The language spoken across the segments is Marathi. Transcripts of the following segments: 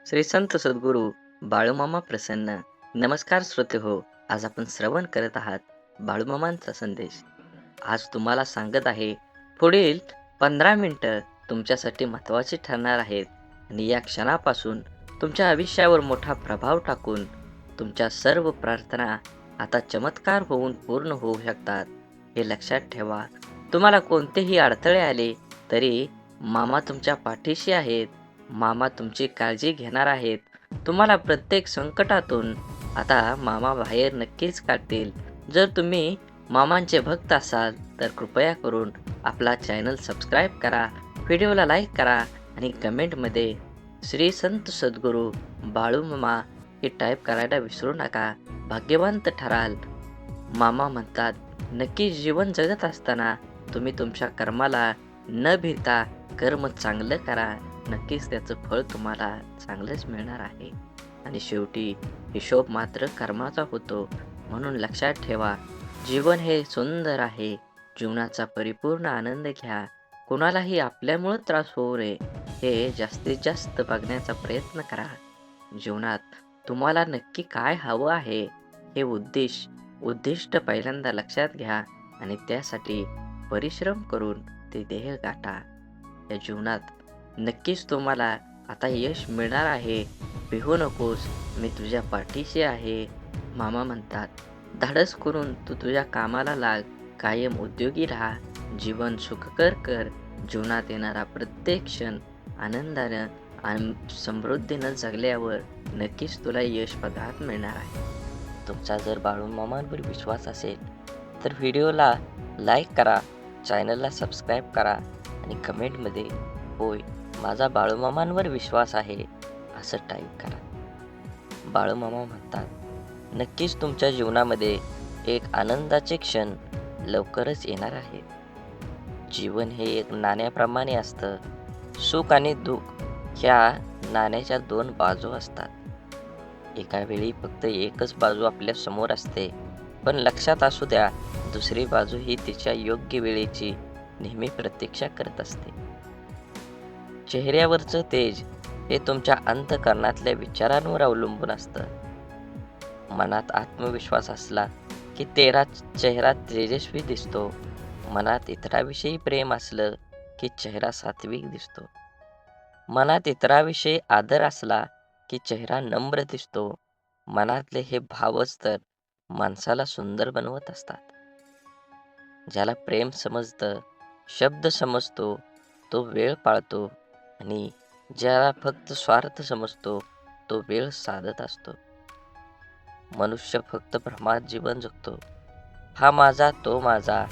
श्री संत सद्गुरू बाळूमामा प्रसन्न. नमस्कार श्रोते हो. आज आपण श्रवण करत आहात बाळूमामांचा संदेश. आज तुम्हाला सांगत आहे, पुढील 15 मिनिटं तुमच्यासाठी महत्त्वाची ठरणार आहेत आणि या क्षणापासून तुमच्या आयुष्यावर मोठा प्रभाव टाकून तुमच्या सर्व प्रार्थना आता चमत्कार होऊन पूर्ण होऊ शकतात. हे लक्षात ठेवा. तुम्हाला कोणतेही अडथळे आले तरी मामा तुमच्या पाठीशी आहेत. मामा तुमची काळजी घेणार आहेत. तुम्हाला प्रत्येक संकटातून आता मामा बाहेर नक्कीच काढतील. जर तुम्ही मामांचे भक्त असाल तर कृपया करून आपला चॅनल सबस्क्राईब करा, व्हिडिओला लाईक करा आणि कमेंटमध्ये श्री संत सद्गुरू बाळूमामा हे टाईप करायला विसरू नका. भाग्यवंत ठराल. मामा म्हणतात, नक्की जीवन जगत असताना तुम्ही तुमच्या कर्माला न भिता कर्म चांगलं करा. नक्कीच त्याचं फळ तुम्हाला चांगलंच मिळणार आहे. आणि शेवटी हिशोब मात्र कर्माचा होतो. म्हणून लक्षात ठेवा, जीवन हे सुंदर आहे. जीवनाचा परिपूर्ण आनंद घ्या. कोणालाही आपल्यामुळं त्रास होऊ नये हे जास्तीत जास्त बघण्याचा प्रयत्न करा. जीवनात तुम्हाला नक्की काय हवं आहे हे उद्दिष्ट पहिल्यांदा लक्षात घ्या आणि त्यासाठी परिश्रम करून ते ध्येय गाठा. या जीवनात नक्कीच तुम्हाला आता यश मिळणार आहे. भिवू नकोस, मी तुझ्या पाठीशी आहे. मामा म्हणतात, धाडस करून तू तुझ्या कामाला लाग. कायम उद्योगी राहा. जीवन सुखकर कर. जीवनात येणारा प्रत्येक क्षण आनंदानं आणि समृद्धीनं जगल्यावर नक्कीच तुला यश पदरात मिळणार आहे. तुमचा जर बाळूमामांवर विश्वास असेल तर व्हिडिओला लाईक करा, चॅनलला सबस्क्राईब करा आणि कमेंटमध्ये होय, माझा बाळूमामांवर विश्वास आहे असं टाईप करा. बाळूमामा म्हणतात, नक्कीच तुमच्या जीवनामध्ये एक आनंदाचे क्षण लवकरच येणार आहे. जीवन हे एक नाण्याप्रमाणे असतं. सुख आणि दुःख ह्या नाण्याच्या दोन बाजू असतात. एका वेळी फक्त एकच बाजू आपल्या समोर असते, पण लक्षात असू द्या, दुसरी बाजू ही तिच्या योग्य वेळेची नेहमी प्रतीक्षा करत असते. चेहऱ्यावरचं तेज हे तुमच्या अंतःकरणातल्या विचारांवर अवलंबून असतं. मनात आत्मविश्वास असला की चेहरा तेजस्वी दिसतो. मनात इतराविषयी प्रेम असलं की चेहरा सात्विक दिसतो. मनात इतराविषयी आदर असला की चेहरा नम्र दिसतो. मनातले हे भावच तर माणसाला सुंदर बनवत असतात. ज्याला प्रेम समजतं, शब्द समजतो, तो वेळ पाळतो आणि ज्याला फक्त स्वार्थ समजतो, तो वेळ साधत असतो. मनुष्य फक्त भ्रमात जीवन जगतो. हा माझा, तो माझा,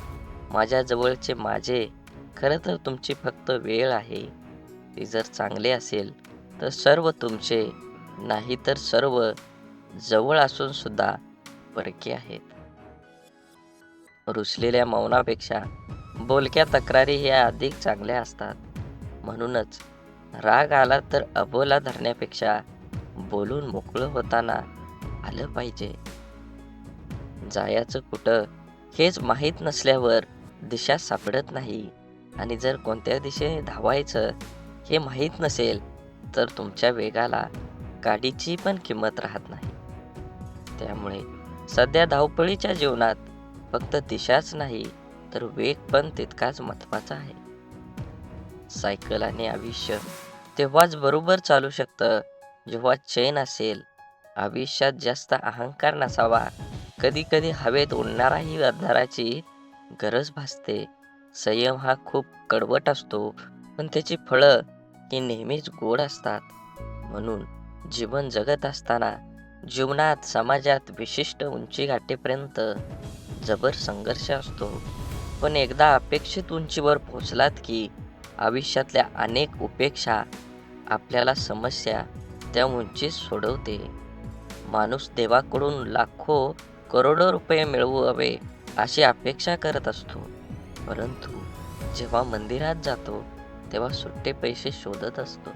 माझ्या जवळचे माझे. खरं तर तुमची फक्त वेळ आहे. ती जर चांगली असेल तर सर्व तुमचे, नाही तर सर्व जवळ असून सुद्धा परके आहेत. रुसलेल्या मौनापेक्षा बोलक्या तक्रारी ह्या अधिक चांगल्या असतात. म्हणूनच राग आला तर अबोला धरण्यापेक्षा बोलून मोकळं होताना आलं पाहिजे. जायचं कुठं हेच माहीत नसल्यावर दिशा सापडत नाही आणि जर कोणत्या दिशेने धावायचं हे माहीत नसेल तर तुमच्या वेगाला गाडीची पण किंमत राहत नाही. त्यामुळे सध्या धावपळीच्या जीवनात फक्त दिशाच नाही तर वेग पण तितकाच महत्त्वाचा आहे. सायकल आणि आयुष्य तेव्हाच बरोबर चालू शकतं जेव्हा चैन असेल. आयुष्यात जास्त अहंकार नसावा. कधी कधी हवेत उडणाराही आधाराची गरज भासते. संयम हा खूप कडवट असतो, पण त्याची फळं ही नेहमीच गोड असतात. म्हणून जीवन जगत असताना जीवनात, समाजात विशिष्ट उंची गाठेपर्यंत जबर संघर्ष असतो. पण एकदा अपेक्षित उंचीवर पोहोचलात की आयुष्यातल्या अनेक उपेक्षा आपल्याला समस्या त्या उंचीत सोडवते. माणूस देवाकडून लाखो करोडो रुपये मिळवावे अशी अपेक्षा करत असतो, परंतु जेव्हा मंदिरात जातो तेव्हा सुट्टे पैसे शोधत असतो.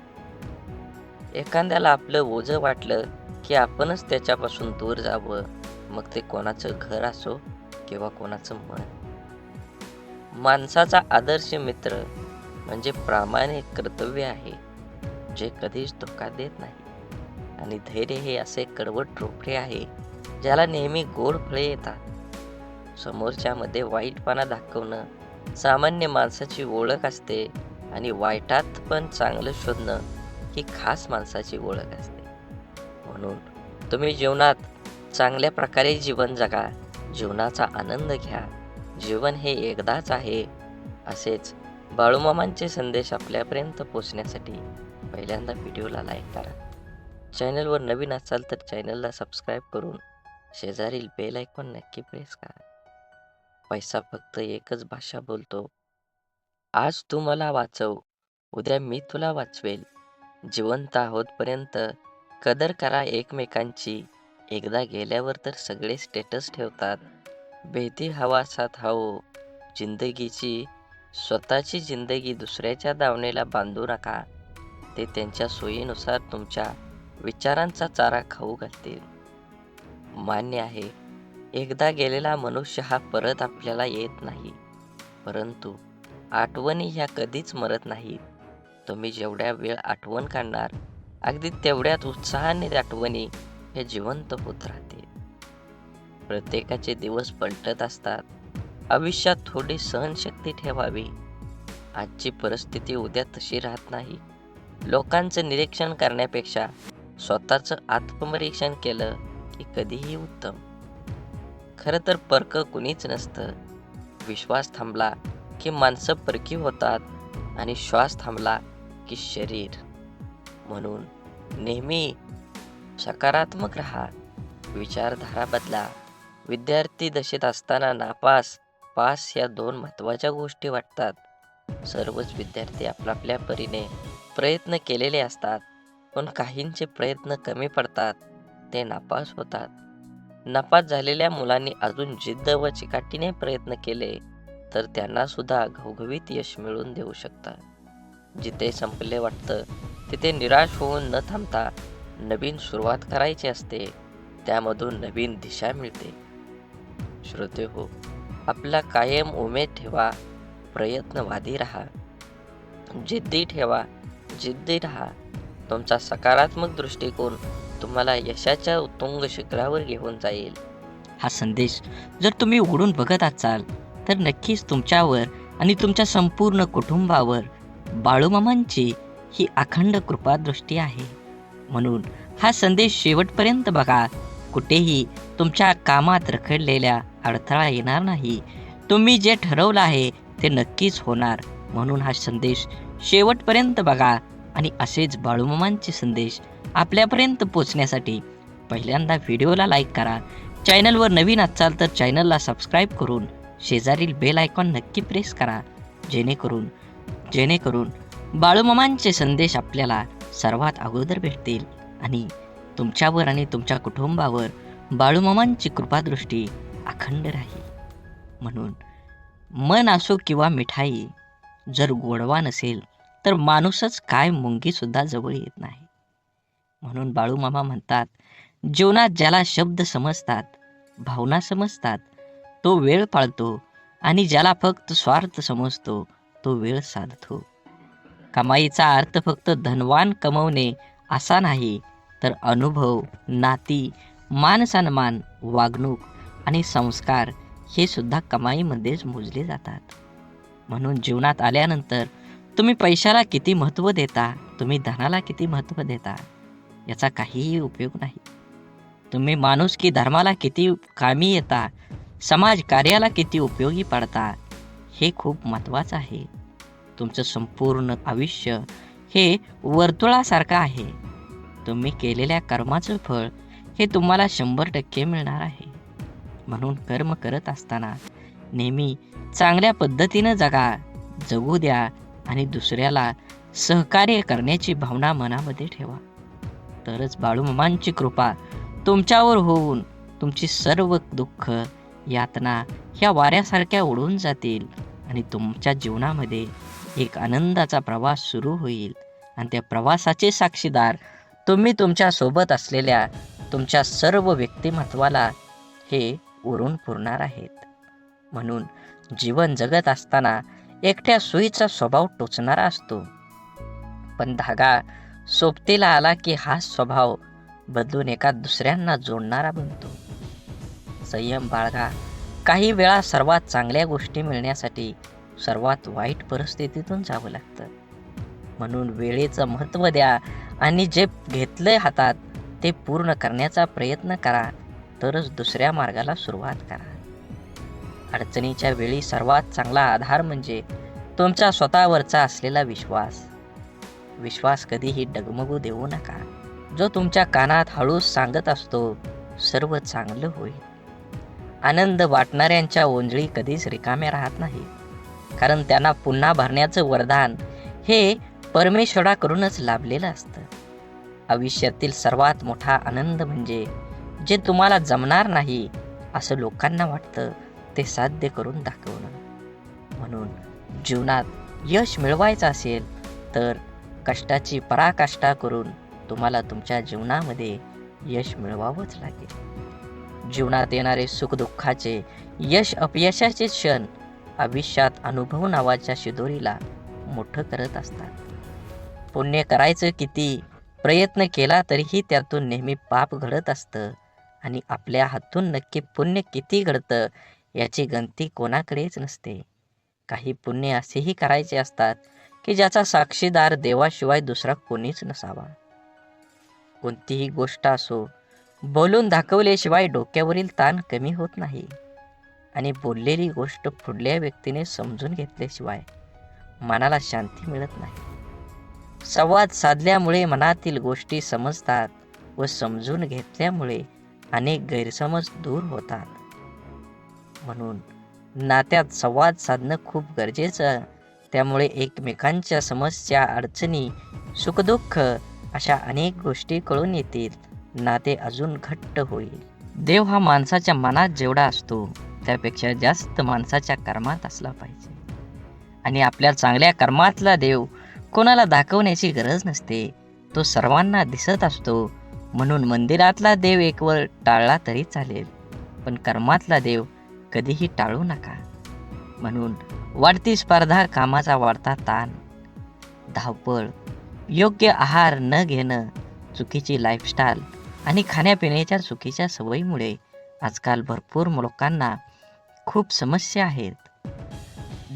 एखाद्याला आपलं ओझं वाटलं की आपणच त्याच्यापासून दूर जावं, मग ते कोणाचं घर असो किंवा कोणाचं मन. माणसाचा आदर्श मित्र म्हणजे प्रामाणिक कर्तव्य आहे, जे कधीच धोका देत नाही. आणि धैर्य हे असे कडवट रोपटे आहे ज्याला नेहमी गोड फळे येतात. समोरच्यामध्ये वाईटपणा दाखवणं सामान्य माणसाची ओळख असते आणि वाईटात पण चांगलं शोधणं ही खास माणसाची ओळख असते. म्हणून तुम्ही जीवनात चांगल्या प्रकारे जीवन जगा, जीवनाचा आनंद घ्या. जीवन हे एकदाच आहे. असेच बाळूमामांचे संदेश आपल्यापर्यंत पोहोचण्यासाठी पहिल्यांदा व्हिडिओला लाईक करा. चॅनलवर नवीन असाल तर चॅनलला सबस्क्राईब करून शेजारील बेल आयकॉन नक्की प्रेस करा. पैसा फक्त एकच भाषा बोलतो. आज तू मला वाचव, उद्या मी तुला वाचवेल. जिवंत आहोतपर्यंत कदर करा एकमेकांची. एकदा गेल्यावर तर सगळे स्टेटस ठेवतात. बेती हवा साथ हाओ. जिंदगीची स्वतःची जिंदगी दुसऱ्याच्या दावणीला बांधू नका. ते त्यांच्या सोयीनुसार तुमच्या विचारांचा चारा खाऊ घालतील. मान्य आहे, एकदा गेलेला मनुष्य हा परत आपल्याला येत नाही, परंतु आठवणी ह्या कधीच मरत नाहीत. तुम्ही जेवढ्या वेळ आठवण काढणार, अगदी तेवढ्याच उत्साहाने आठवणी हे जिवंत होत राहतील. प्रत्येकाचे दिवस पलटत असतात. आयुष्यात थोडी सहनशक्ती ठेवावी. आजची परिस्थिती उद्या तशी राहत नाही. लोकांचं निरीक्षण करण्यापेक्षा स्वतःचं आत्मपरीक्षण केलं की कधीही उत्तम. खरं तर परक कुणीच नसतं. विश्वास थांबला की माणसं परकी होतात आणि श्वास थांबला की शरीर. म्हणून नेहमी सकारात्मक राहा. विचारधारा बदला. विद्यार्थी दशेत असताना नापास, पास या दोन महत्त्वाच्या गोष्टी वाटतात. सर्वच विद्यार्थी आपापल्या परीने प्रयत्न केलेले असतात, पण काहींचे प्रयत्न कमी पडतात, ते नापास होतात. नापास झालेल्या मुलांनी अजून जिद्द व चिकाटीने प्रयत्न केले तर त्यांना सुद्धा घवघवीत यश मिळवून देऊ शकतात. जिथे संपले वाटतं तिथे निराश होऊन न थांबता नवीन सुरुवात करायची असते. त्यामधून नवीन दिशा मिळते. श्रोतेहो, आपला कायम उमेद ठेवा. प्रयत्नवादी राहा. जिद्दी ठेवा. जिद्दी राहा. तुमचा सकारात्मक दृष्टिकोन तुम्हाला यशाच्या उत्तुंग शिखरावर घेऊन जाईल. हा संदेश जर तुम्ही उघडून बघत असाल तर नक्कीच तुमच्यावर आणि तुमच्या संपूर्ण कुटुंबावर बाळूमामांची ही अखंड कृपादृष्टी आहे. म्हणून हा संदेश शेवटपर्यंत बघा. कुठेही तुमच्या कामात रखडलेल्या अडथळा येणार नाही. तुम्ही जे ठरवलं आहे ते नक्कीच होणार. म्हणून हा संदेश शेवटपर्यंत बघा आणि असेच बाळूमामांचे संदेश आपल्यापर्यंत पोचण्यासाठी पहिल्यांदा व्हिडिओला लाईक करा. चॅनलवर नवीन असाल तर चॅनलला सबस्क्राईब करून शेजारील बेल आयकॉन नक्की प्रेस करा. जेणेकरून बाळूमामांचे संदेश आपल्याला सर्वात अगोदर भेटतील आणि तुमच्यावर आणि तुमच्या कुटुंबावर बाळूमामांची कृपादृष्टी अखंड राहील. म्हणून मन असो किंवा मिठाई, जर गोडवा नसेल तर माणूसच काय मुंगीसुद्धा जवळ येत नाही. म्हणून बाळूमामा म्हणतात, जीवनात ज्याला शब्द समजतात, भावना समजतात, तो वेळ पाळतो आणि ज्याला फक्त स्वार्थ समजतो तो वेळ साधतो. कमाईचा अर्थ फक्त धनवान कमवणे असा नाही, तर अनुभव, नाती, मान-सन्मान, वागणूक आणि संस्कार हे सुद्धा कमाईमध्येच मोजले जातात. म्हणून जीवनात आल्यानंतर तुम्ही पैशाला किती महत्त्व देता, तुम्ही धनाला किती महत्त्व देता, याचा काहीही उपयोग नाही. तुम्ही माणुसकी धर्माला किती कामी येता, समाज कार्याला किती उपयोगी पडता, हे खूप महत्त्वाचं आहे. तुमचं संपूर्ण आयुष्य हे वर्तुळासारखं आहे. तुम्ही केलेल्या कर्माचं फळ हे तुम्हाला 100% मिळणार आहे. म्हणून कर्म करत असताना नेहमी चांगल्या पद्धतीनं जगू द्या आणि दुसऱ्याला सहकार्य करण्याची भावना मनामध्ये ठेवा. तरच बाळूमामांची कृपा तुमच्यावर होऊन तुमची सर्व दुःख, यातना ह्या वाऱ्यासारख्या उडून जातील आणि तुमच्या जीवनामध्ये एक आनंदाचा प्रवास सुरू होईल. आणि त्या प्रवासाचे साक्षीदार तुम्ही तुमच्या सोबत असलेल्या तुमच्या सर्व व्यक्तिमत्वाला हे उरून पुरणार आहेत. म्हणून जीवन जगत असताना एकट्या सुईचा स्वभाव टोचणारा असतो, पण धागा सोबतीला आला की हा स्वभाव बदलून एका दुसऱ्यांना जोडणारा बनतो. संयम बाळगा. काही वेळा सर्वात चांगल्या गोष्टी मिळण्यासाठी सर्वात वाईट परिस्थितीतून जावं लागतं. म्हणून वेळेचं महत्त्व द्या आणि जे घेतलंय हातात ते पूर्ण करण्याचा प्रयत्न करा, तरच दुसऱ्या मार्गाला सुरुवात करा. अडचणीच्या वेळी सर्वात चांगला आधार म्हणजे तुमचा स्वतःवरचा असलेला विश्वास. विश्वास कधीही डगमगू देऊ नका, जो तुमच्या कानात हळूच सांगत असतो, सर्व चांगलं होईल. आनंद वाटणाऱ्यांच्या ओंजळी कधीच रिकाम्या राहत नाही, कारण त्यांना पुन्हा भरण्याचं वरदान हे परमेश्वराकडूनच लाभलेलं असतं. आयुष्यातील सर्वात मोठा आनंद म्हणजे जे तुम्हाला जमणार नाही असं लोकांना वाटतं ते साध्य करून दाखवणं. म्हणून जीवनात यश मिळवायचं असेल तर कष्टाची पराकाष्ठा करून तुम्हाला तुमच्या जीवनामध्ये यश मिळवावंच लागेल. जीवनात येणारे सुखदुःखाचे, यश अपयशाचे क्षण आयुष्यात अनुभव नावाच्या शिदोरीला मोठं करत असतात. पुण्य करायचं किती प्रयत्न केला तरीही त्यातून नेहमी पाप घडत असतं आणि आपल्या हातून नक्की पुण्य किती घडतं याची गणती कोणाकडेच नसते. काही पुण्य असेही करायचे असतात की ज्याचा साक्षीदार देवाशिवाय दुसरा कोणीच नसावा. कोणतीही गोष्ट असो, बोलून दाखवल्याशिवाय डोक्यावरील ताण कमी होत नाही आणि बोललेली गोष्ट पुढल्या व्यक्तीने समजून घेतल्याशिवाय मनाला शांती मिळत नाही. संवाद साधल्यामुळे मनातील गोष्टी समजतात व समजून घेतल्यामुळे अनेक गैरसमज दूर होतात. म्हणून नात्यात संवाद साधणं खूप गरजेचं. त्यामुळे एकमेकांच्या समस्या, अडचणी, सुखदुःख अशा अनेक गोष्टी कळून येतील. नाते अजून घट्ट होईल. देव हा माणसाच्या मनात जेवढा असतो त्यापेक्षा जास्त माणसाच्या कर्मात असला पाहिजे. आणि आपल्या चांगल्या कर्मातला देव कोणाला दाखवण्याची गरज नसते, तो सर्वांना दिसत असतो. म्हणून मंदिरातला देव एकवर टाळला तरी चालेल, पण कर्मातला देव कधीही टाळू नका. म्हणून वाढती स्पर्धा, कामाचा वाढता ताण, धावपळ, योग्य आहार न घेणं, चुकीची लाईफस्टाईल आणि खाण्यापिण्याच्या चुकीच्या सवयीमुळे आजकाल भरपूर लोकांना खूप समस्या आहेत.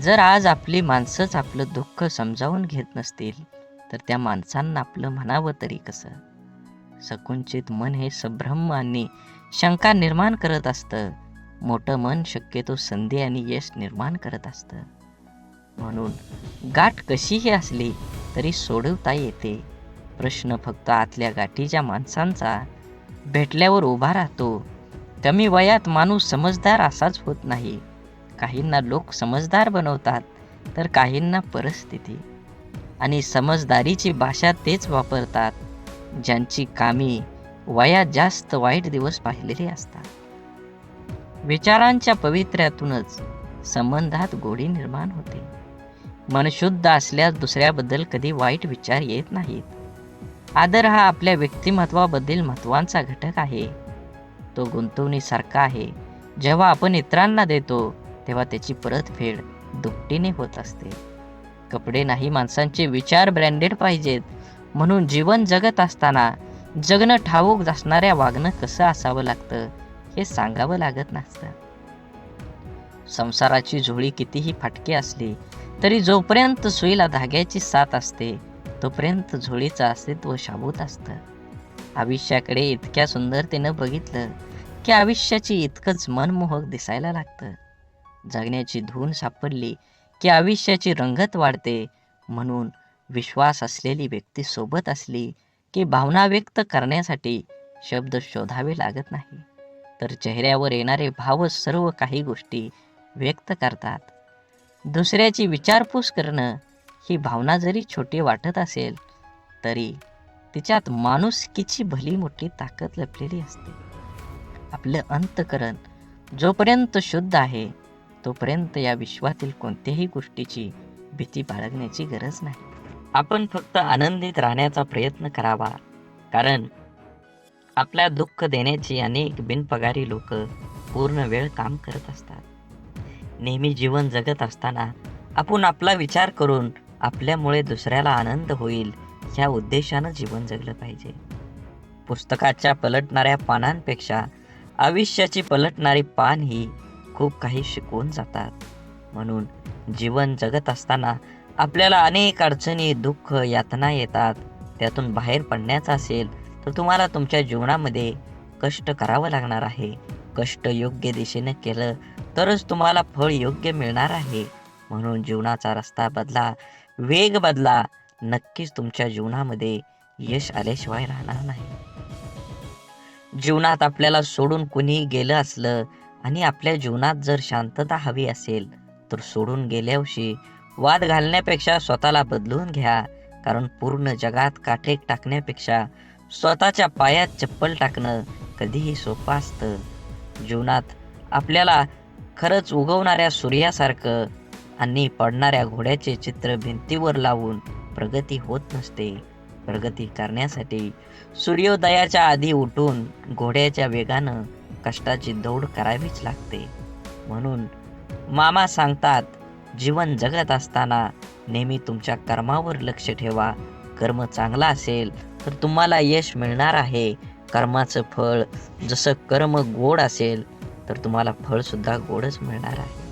जर आज आपली माणसंच आपलं दुःख समजावून घेत नसतील तर त्या माणसांना आपलं म्हणावं तरी कसं? संकुचित मन हे संभ्रम आणि शंका निर्माण करत असतं. मोठं मन शक्यतो संधी आणि यश निर्माण करत असतं. म्हणून गाठ कशीही असली तरी सोडवता येते. प्रश्न फक्त आतल्या गाठीच्या माणसांचा भेटल्यावर उभा राहतो. कमी वयात माणूस समजदार असाच होत नाही. काहींना लोक समजदार बनवतात तर काहींना परिस्थिती. आणि समजदारीची भाषा तेच वापरतात ज्यांची कामी वयात जास्त वाईट दिवस पाहिलेले असतात. विचारांच्या पवित्र्यातूनच संबंधात गोडी निर्माण होते. मन शुद्ध असल्यास दुसऱ्याबद्दल कधी वाईट विचार येत नाहीत. आदर हा आपल्या व्यक्तिमत्वाबद्दल महत्त्वाचा घटक आहे. तो गुंतवणुकीसारखा आहे. जेव्हा आपण इतरांना देतो तेव्हा त्याची परतफेड दुपटीने होत असते. कपडे नाही, माणसांचे विचार ब्रँडेड पाहिजेत. म्हणून जीवन जगत असताना जगणं ठाऊक असणाऱ्या वागणं कसं असावं लागतं हे सांगावं लागत नसतं. संसाराची झोळी कितीही फाटकी असली तरी जोपर्यंत सुईला धाग्याची साथ असते तोपर्यंत झोळीचं अस्तित्व शाबूत असतं. आयुष्याकडे इतक्या सुंदरतेनं बघितलं की आयुष्याची इतकंच मनमोहक दिसायला लागतं. जगण्याची धून सापडली की आयुष्याची रंगत वाढते. म्हणून विश्वास असलेली व्यक्ती सोबत असली की भावना व्यक्त करण्यासाठी शब्द शोधावे लागत नाही, तर चेहऱ्यावर येणारे भावच सर्व काही गोष्टी व्यक्त करतात. दुसऱ्याची विचारपूस करणं ही भावना जरी छोटी वाटत असेल तरी तिच्यात माणुसकीची भली मोठी ताकद लपलेली असते. आपलं अंतःकरण जोपर्यंत शुद्ध आहे तोपर्यंत या विश्वातील कोणत्याही गोष्टीची भीती बाळगण्याची गरज नाही. आपण फक्त आनंदित राहण्याचा प्रयत्न करावा, कारण आपल्या दुःख देण्याची अनेक बिनपगारी लोक पूर्ण वेळ काम करत असतात. नेहमी जीवन जगत असताना आपण आपला विचार करून आपल्यामुळे दुसऱ्याला आनंद होईल ह्या उद्देशानं जीवन जगलं पाहिजे. पुस्तकाच्या पलटणाऱ्या पानांपेक्षा आयुष्याची पलटणारी पान ही खूप काही शिकवून जातात. म्हणून जीवन जगत असताना आपल्याला अनेक अडचणी, दुःख, यातना येतात. त्यातून बाहेर पडण्याचं असेल तर तुम्हाला तुमच्या जीवनामध्ये कष्ट करावं लागणार आहे. कष्ट योग्य दिशेने केलं तरच तुम्हाला फळ योग्य मिळणार आहे. म्हणून जीवनाचा रस्ता बदला, वेग बदला. नक्कीच तुमच्या जीवनामध्ये यश आल्याशिवाय राहणार नाही. जीवनात आपल्याला सोडून कुणी गेलं असलं आणि आपल्या जीवनात जर शांतता हवी असेल तर सोडून गेल्यावर्षी वाद घालण्यापेक्षा स्वतःला बदलून घ्या. कारण पूर्ण जगात काठे टाकण्यापेक्षा स्वतःच्या पायात चप्पल टाकणं कधीही सोपं असतं. जीवनात आपल्याला खरंच उगवणाऱ्या सूर्यासारखं आणि पडणाऱ्या घोड्याचे चित्र भिंतीवर लावून प्रगती होत नसते. प्रगती करण्यासाठी सूर्योदयाच्या आधी उठून घोड्याच्या वेगानं कष्टाची दौड करावीच लागते. म्हणून मामा सांगतात, जीवन जगत असताना नेहमी तुमच्या कर्मावर लक्ष ठेवा. कर्म चांगला असेल तर तुम्हाला यश मिळणार आहे. कर्माचं फळ जसं कर्म गोड असेल तर तुम्हाला फळ सुद्धा गोडच मिळणार आहे.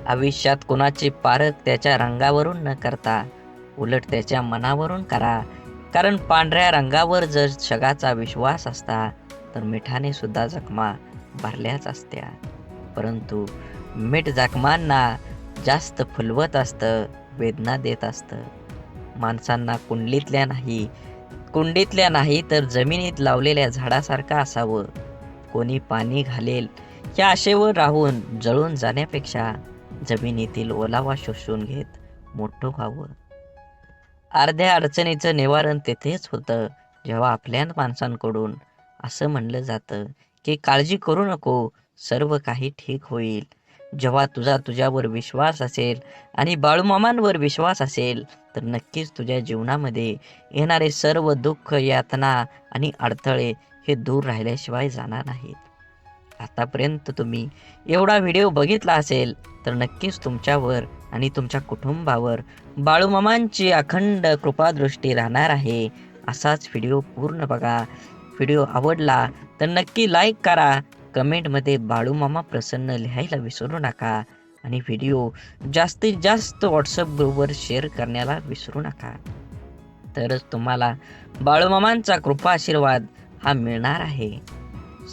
आयुष्यात कोणाची पारख त्याच्या रंगावरून न करता उलट त्याच्या मनावरून करा. कारण पांढऱ्या रंगावर जर जगाचा विश्वास असता तर मिठाने सुद्धा जखमा भरल्याच असत्या. परंतु मीठ जखमांना जास्त फुलवत असतं, वेदना देत असतं. माणसांना कुंडीतल्या नाही तर जमिनीत लावलेल्या झाडासारखं असावं. कोणी पाणी घालेल या आशेवर राहून जळून जाण्यापेक्षा जमिनीतील ओलावा शोषून घेत मोठं व्हावं. अर्ध्या अडचणीचं निवारण तेथेच होतं जेव्हा आपल्या माणसांकडून असं म्हणलं जातं की काळजी करू नको, सर्व काही ठीक होईल. जेव्हा तुझ्यावर विश्वास असेल आणि बाळूमामांवर विश्वास असेल तर नक्कीच तुझ्या जीवनामध्ये येणारे सर्व दुःख, यातना आणि अडथळे हे दूर राहिल्याशिवाय जाणार नाहीत. आतापर्यंत तुम्ही एवढा व्हिडिओ बघितला असेल तर नक्कीच तुमच्यावर आणि तुमच्या कुटुंबावर बाळूमामांची अखंड कृपादृष्टी राहणार आहे. असाच व्हिडिओ पूर्ण बघा. व्हिडिओ आवडला तर नक्की लाईक करा. कमेंटमध्ये बाळूमामा प्रसन्न लिहायला विसरू नका आणि व्हिडिओ जास्तीत जास्त व्हॉट्सअप ग्रुपवर शेअर करण्याला विसरू नका. तरच तुम्हाला बाळूमामांचा कृपा आशीर्वाद हा मिळणार आहे.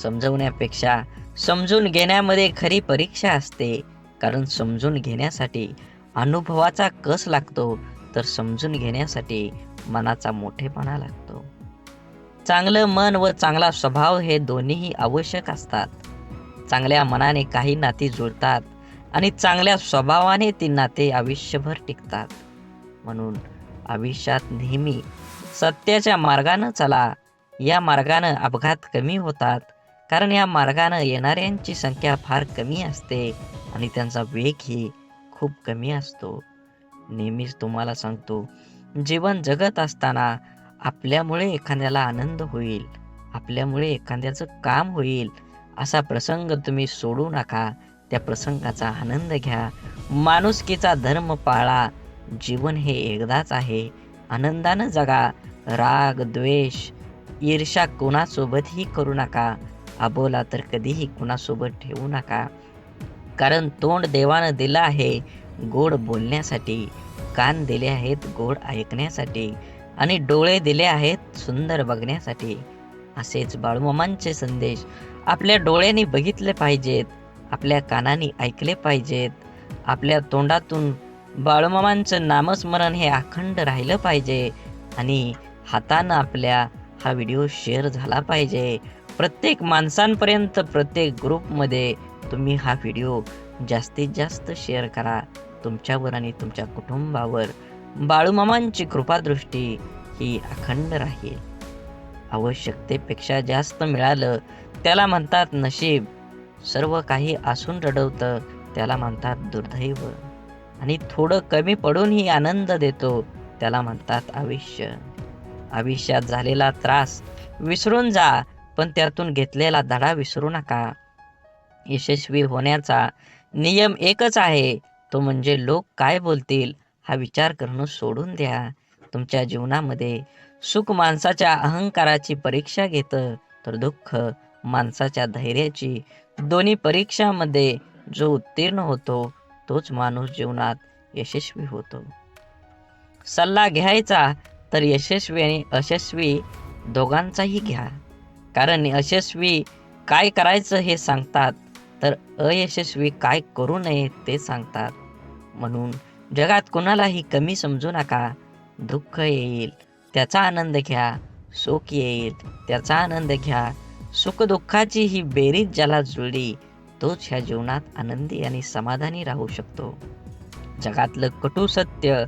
समजवण्यापेक्षा समजून घेण्यामध्ये खरी परीक्षा असते. कारण समजून घेण्यासाठी अनुभवाचा कस लागतो तर समजून घेण्यासाठी मनाचा मोठेपणा लागतो. चांगलं मन व चांगला स्वभाव हे दोन्हीही आवश्यक असतात. चांगल्या मनाने काही नाती जुळतात आणि चांगल्या स्वभावाने ती नाते आयुष्यभर टिकतात. म्हणून आयुष्यात नेहमी सत्याच्या मार्गानं चला. या मार्गानं अपघात कमी होतात. कारण या मार्गानं येणाऱ्यांची संख्या फार कमी असते आणि त्यांचा वेगही खूप कमी असतो. नेहमीच तुम्हाला सांगतो, जीवन जगत असताना आपल्यामुळे एखाद्याला आनंद होईल, आपल्यामुळे एखाद्याचं काम होईल असा प्रसंग तुम्ही सोडू नका. त्या प्रसंगाचा आनंद घ्या. माणुसकीचा धर्म पाळा. जीवन हे एकदाच आहे. आनंदानं जगा. राग, द्वेष, ईर्ष्या कोणासोबतही करू नका. अबोला तर कधीही कुणासोबत ठेवू नका. कारण तोंड देवानं दिलं आहे गोड बोलण्यासाठी, कान दिले आहेत गोड ऐकण्यासाठी आणि डोळे दिले आहेत सुंदर बघण्यासाठी. असेच बाळूमामांचे संदेश आपल्या डोळ्यांनी बघितले पाहिजेत, आपल्या कानांनी ऐकले पाहिजेत, आपल्या तोंडातून बाळूमामांचं नामस्मरण हे अखंड राहिलं पाहिजे आणि हातानं आपल्या हा व्हिडिओ शेअर झाला पाहिजे. प्रत्येक माणसांपर्यंत, प्रत्येक ग्रुपमध्ये तुम्ही हा व्हिडिओ जास्तीत जास्त शेअर करा. तुमच्यावर आणि तुमच्या कुटुंबावर बाळूमामांची कृपादृष्टी ही अखंड राहील. आवश्यकतेपेक्षा जास्त मिळालं त्याला म्हणतात नशीब. सर्व काही असून रडवतं त्याला म्हणतात दुर्दैव. आणि थोडं कमी पडूनही आनंद देतो त्याला म्हणतात आयुष्य. आयुष्यात झालेला त्रास विसरून जा, पण त्यातून घेतलेला धडा विसरू नका. यशस्वी होण्याचा नियम एकच आहे, तो म्हणजे लोक काय बोलतील हा विचार करणं सोडून द्या. तुमच्या जीवनामध्ये सुख माणसाच्या अहंकाराची परीक्षा घेतं, तर दुःख माणसाच्या धैर्याची. दोन्ही परीक्षामध्ये जो उत्तीर्ण होतो तोच माणूस जीवनात यशस्वी होतो. सल्ला घ्यायचा तर यशस्वी आणि अयशस्वी दोघांचाही घ्या. कारण यशस्वी काय करायचं हे सांगतात, तर अयशस्वी काय करू नये ते सांगतात. म्हणून जगात कोणालाही कमी समजू नका. दुःख येईल त्याचा आनंद घ्या, सुख येईल त्याचा आनंद घ्या. सुखदुःखाची ही बेरीज ज्याला जुळली तोच ह्या जीवनात आनंदी आणि समाधानी राहू शकतो. जगातलं कटू सत्य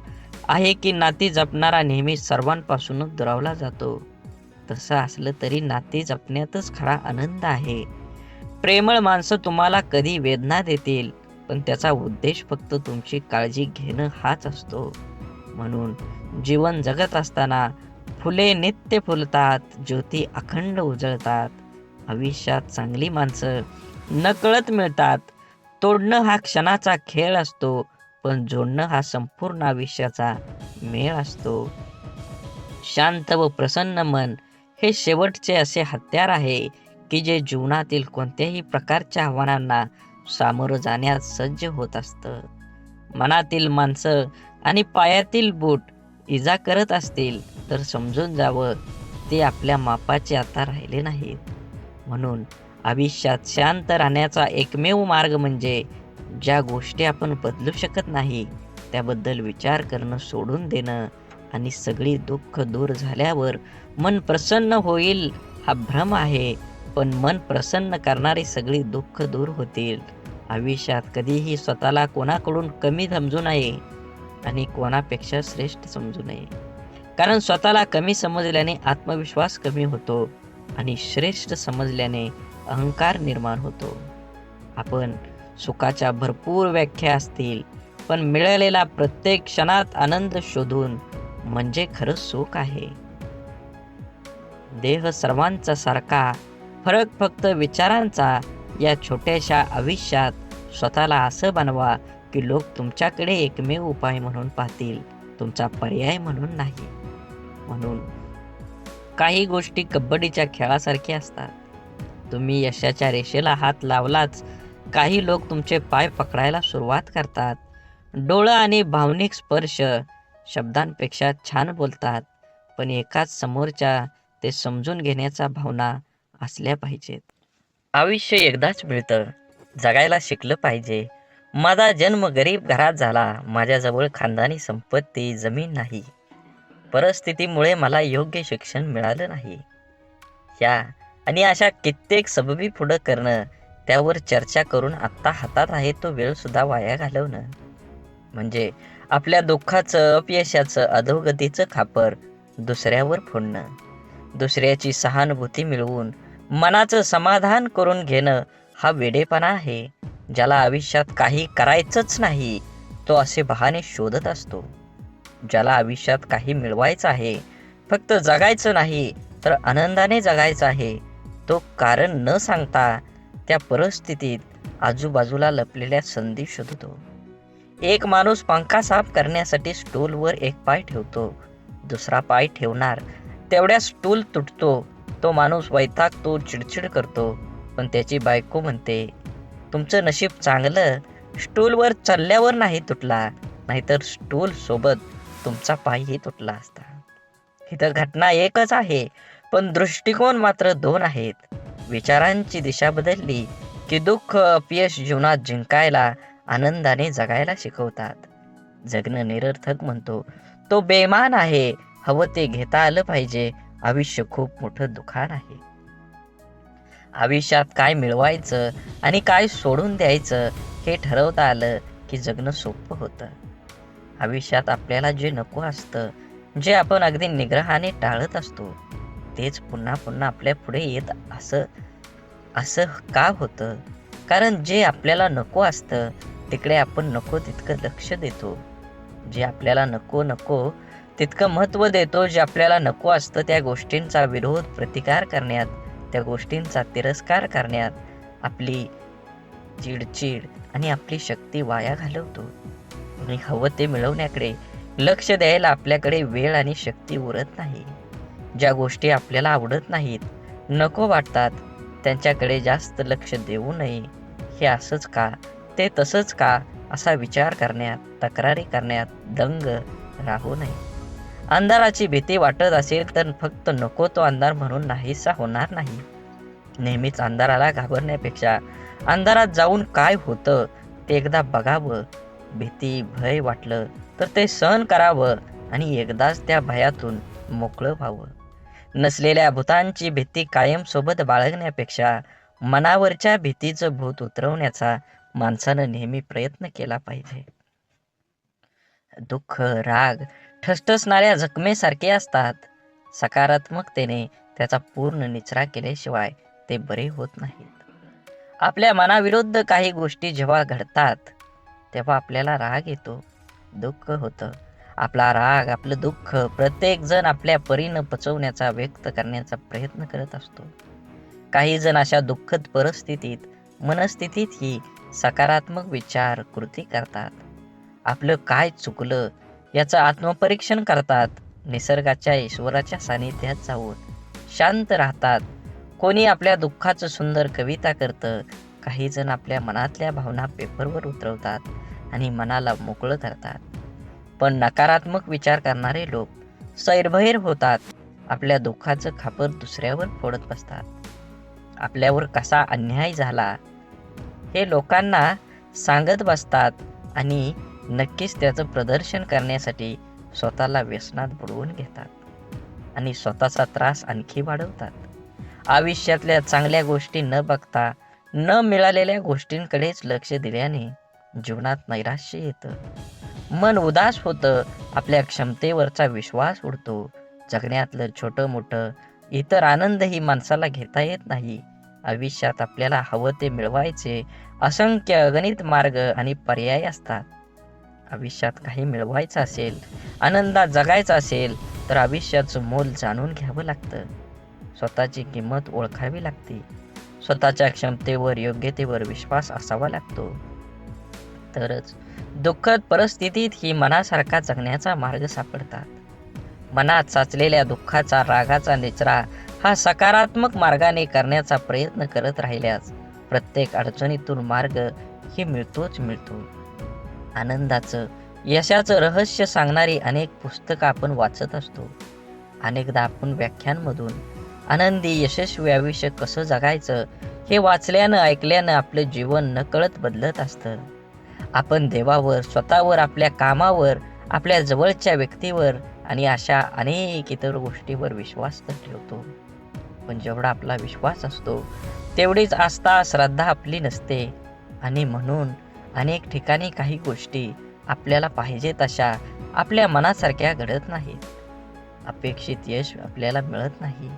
आहे की नाती जपणारा नेहमी सर्वांपासूनच दुरावला जातो. तसं असलं तरी नाती जपण्यातच खरा आनंद आहे. प्रेमळ माणसं तुम्हाला कधी वेदना देतील, पण त्याचा उद्देश फक्त तुमची काळजी घेणं हाच असतो. म्हणून जीवन जगत असताना फुले नित्य फुलतात, ज्योती अखंड उजळतात. आयुष्यात चांगली माणसं नकळत मिळतात. तोडणं हा क्षणाचा खेळ असतो, पण जोडणं हा संपूर्ण आयुष्याचा मेळ असतो. शांत व प्रसन्न मन हे शेवटचे असे हत्यार आहे की जे जीवनातील कोणत्याही प्रकारच्या आव्हानांना सामोरं जाण्यास सज्ज होत असतं. मनातील माणसं आणि पायातील बूट इजा करत असतील तर समजून जावं ते आपल्या मापाचे आता राहिले नाहीत. म्हणून आयुष्यात शांत राहण्याचा एकमेव मार्ग म्हणजे ज्या गोष्टी आपण बदलू शकत नाही त्याबद्दल विचार करणं सोडून देणं आणि सगळी दुःख दूर झाल्यावर मन प्रसन्न होईल हा भ्रम आहे. पण मन प्रसन्न करणारी सगळी दुःख दूर होतील. आयुष्यात कधीही स्वतःला कोणाकडून कमी समजू नये आणि कोणापेक्षा श्रेष्ठ समजू नये. कारण स्वतःला कमी समजल्याने आत्मविश्वास कमी होतो आणि श्रेष्ठ समजल्याने अहंकार निर्माण होतो. आपण सुखाच्या भरपूर व्याख्या असतील, पण मिळालेला प्रत्येक क्षणात आनंद शोधून म्हणजे खरं सुख आहे. देह सर्वांचा सारखा, फरक फक्त विचारांचा. या छोट्याशा आयुष्यात स्वतःला असं बनवा की लोक तुमच्याकडे एकमेव उपाय म्हणून पाहतील, तुमचा पर्याय म्हणून नाही. म्हणून काही गोष्टी कबड्डीच्या खेळासारख्या असतात. तुम्ही यशाच्या रेषेला हात लावलाच काही लोक तुमचे पाय पकडायला सुरुवात करतात. डोळं आणि भावनिक स्पर्श शब्दांपेक्षा छान बोलतात, पण एकाच समोरच्या ते समजून घेण्याच्या भावना असल्या पाहिजेत. आयुष्य एकदाच मिळतं, जगायला शिकलं पाहिजे. माझा जन्म गरीब घरात झाला, माझ्याजवळ खानदानी संपत्ती जमीन नाही. परिस्थितीमुळे मला योग्य शिक्षण मिळालं नाही. ह्या आणि अशा कित्येक सबबी पुढं करणं, त्यावर चर्चा करून आत्ता हातात आहे तो वेळ सुद्धा वाया घालवणं म्हणजे आपल्या दुःखाचं, अपयशाचं, अधोगतीचं खापर दुसऱ्यावर फोडणं. दुसऱ्याची सहानुभूती मिळवून मनाचं समाधान करून घेणं हा वेडेपणा आहे. ज्याला आयुष्यात काही करायचंच नाही तो असे बहाणे शोधत असतो. ज्याला आयुष्यात काही मिळवायचं आहे, फक्त जगायचं नाही तर आनंदाने जगायचं आहे, तो कारण न सांगता त्या परिस्थितीत आजूबाजूला लपलेल्या संधी शोधतो. एक माणूस पंखा साफ करण्यासाठी स्टूलवर एक पाय ठेवतो, दुसरा पाय ठेवणार तेवढ्या स्टूल तुटतो. तो माणूस वैतागतो, चिडचिड करतो, पण त्याची बायको म्हणते, तुमचं नशीब चांगलं, स्टूलवर चढल्यावर नाही तुटला, नाहीतर स्टूल सोबत तुमचा पायही तुटला असता. इथं घटना एकच आहे, पण दृष्टिकोन मात्र दोन आहेत. विचारांची दिशा बदलली की दुःख, अपयश जीवनात जिंकायला, आनंदाने जगायला शिकवतात. जगणं निरर्थक म्हणतो तो बेमान आहे. हवं ते घेता आलं पाहिजे. आयुष्य खूप मोठं दुकान आहे. आयुष्यात काय मिळवायचं आणि काय सोडून द्यायचं हे ठरवता आलं की जगणं सोपं होतं. आयुष्यात आपल्याला जे नको असतं, जे आपण अगदी निग्रहाने टाळत असतो, तेच पुन्हा पुन्हा आपल्या पुढे येत असं का होतं? कारण जे आपल्याला नको असतं तिकडे आपण नको तितकं लक्ष देतो. जे आपल्याला नको तितकं महत्त्व देतो. जे आपल्याला नको असतं त्या गोष्टींचा विरोध, प्रतिकार करण्यात, त्या गोष्टींचा तिरस्कार करण्यात आपली चिडचिड आणि आपली शक्ती वाया घालवतो. आणि हवं ते मिळवण्याकडे लक्ष द्यायला आपल्याकडे वेळ आणि शक्ती उरत नाही. ज्या गोष्टी आपल्याला आवडत नाहीत, नको वाटतात, त्यांच्याकडे जास्त लक्ष देऊ नये. हे असंच का, ते तसंच का, असा विचार करण्यात, तक्रारी करण्यात दंग राहू नये. अंधाराची भीती वाटत असेल तर फक्त नको तो अंधार म्हणून नाहीसा होणार नाही. नेहमीच अंधाराला घाबरण्यापेक्षा अंधारात जाऊन काय होतं ते एकदा बघावं. भीती, भय वाटलं तर ते सहन करावं आणि एकदाच त्या भयातून मोकळं व्हावं. नसलेल्या भूतांची भीती कायम सोबत बाळगण्यापेक्षा मनावरच्या भीतीचं भूत उतरवण्याचा माणसानं नेहमी प्रयत्न केला पाहिजे. दुःख, राग ठसठसणाऱ्या जखमेसारखे असतात. सकारात्मकतेने त्याचा पूर्ण निचरा केल्याशिवाय ते बरे होत नाहीत. आपल्या मनाविरुद्ध काही गोष्टी जेव्हा घडतात तेव्हा आपल्याला राग येतो, दुःख होतं. आपला राग, आपलं दुःख प्रत्येक जण आपल्या परीनं पचवण्याचा, व्यक्त करण्याचा प्रयत्न करत असतो. काही जण अशा दुःखद परिस्थितीत, मनस्थितीतही सकारात्मक विचार, कृती करतात. आपलं काय चुकलं याचं आत्मपरीक्षण करतात. निसर्गाच्या, ईश्वराच्या सानिध्यात जाऊन शांत राहतात. कोणी आपल्या दुःखाचं सुंदर कविता करतं. काही जण आपल्या मनातल्या भावना पेपरवर उतरवतात आणि मनाला मोकळं करतात. पण नकारात्मक विचार करणारे लोक सैरभैर होतात. आपल्या दुःखाचं खापर दुसऱ्यावर फोडत बसतात. आपल्यावर कसा अन्याय झाला हे लोकांना सांगत बसतात आणि नक्कीच त्याचं प्रदर्शन करण्यासाठी स्वतःला व्यसनात बुडवून घेतात आणि स्वतःचा त्रास आणखी वाढवतात. आयुष्यातल्या चांगल्या गोष्टी न बघता न मिळालेल्या गोष्टींकडेच लक्ष दिल्याने जीवनात नैराश्य येतं, मन उदास होतं, आपल्या क्षमतेवरचा विश्वास उडतो. जगण्यातलं छोटं मोठं इतर आनंदही माणसाला घेता येत नाही. आयुष्यात आपल्याला हवं ते मिळवायचे असंख्य अगणित मार्ग आणि पर्याय असतात. आयुष्यात काही मिळवायचं असेल, आनंदात जगायचं असेल तर आयुष्याचं मोल जाणून घ्यावं लागतं. स्वतःची किंमत ओळखावी लागते. स्वतःच्या क्षमतेवर, योग्यतेवर विश्वास असावा लागतो. तरच दुःखद परिस्थितीत ही मनासारखा जगण्याचा मार्ग सापडतात. मनात साचलेल्या दुःखाचा, रागाचा निचरा हा सकारात्मक मार्गाने करण्याचा प्रयत्न करत राहिल्यास प्रत्येक अडचणीतून मार्ग ही मिळतोच मिळतो. आनंदाचं, यशाचं रहस्य सांगणारी अनेक पुस्तकं आपण वाचत असतो. अनेकदा आपण व्याख्यानमधून आनंदी, यशस्वी आयुष्य कसं जगायचं हे वाचल्यानं, ऐकल्यानं आपलं जीवन नकळत बदलत असतं. आपण देवावर, स्वतःवर, आपल्या कामावर, आपल्या जवळच्या व्यक्तीवर आणि अशा अनेक इतर गोष्टीवर विश्वास तर ठेवतो. पण जेवढा आपला विश्वास असतो तेवढीच आस्था, श्रद्धा आपली नसते आणि म्हणून अनेक ठिकाणी काही गोष्टी आपल्याला पाहिजे तशा आपल्या मनासारख्या घडत नाहीत. अपेक्षित यश आपल्याला मिळत नाही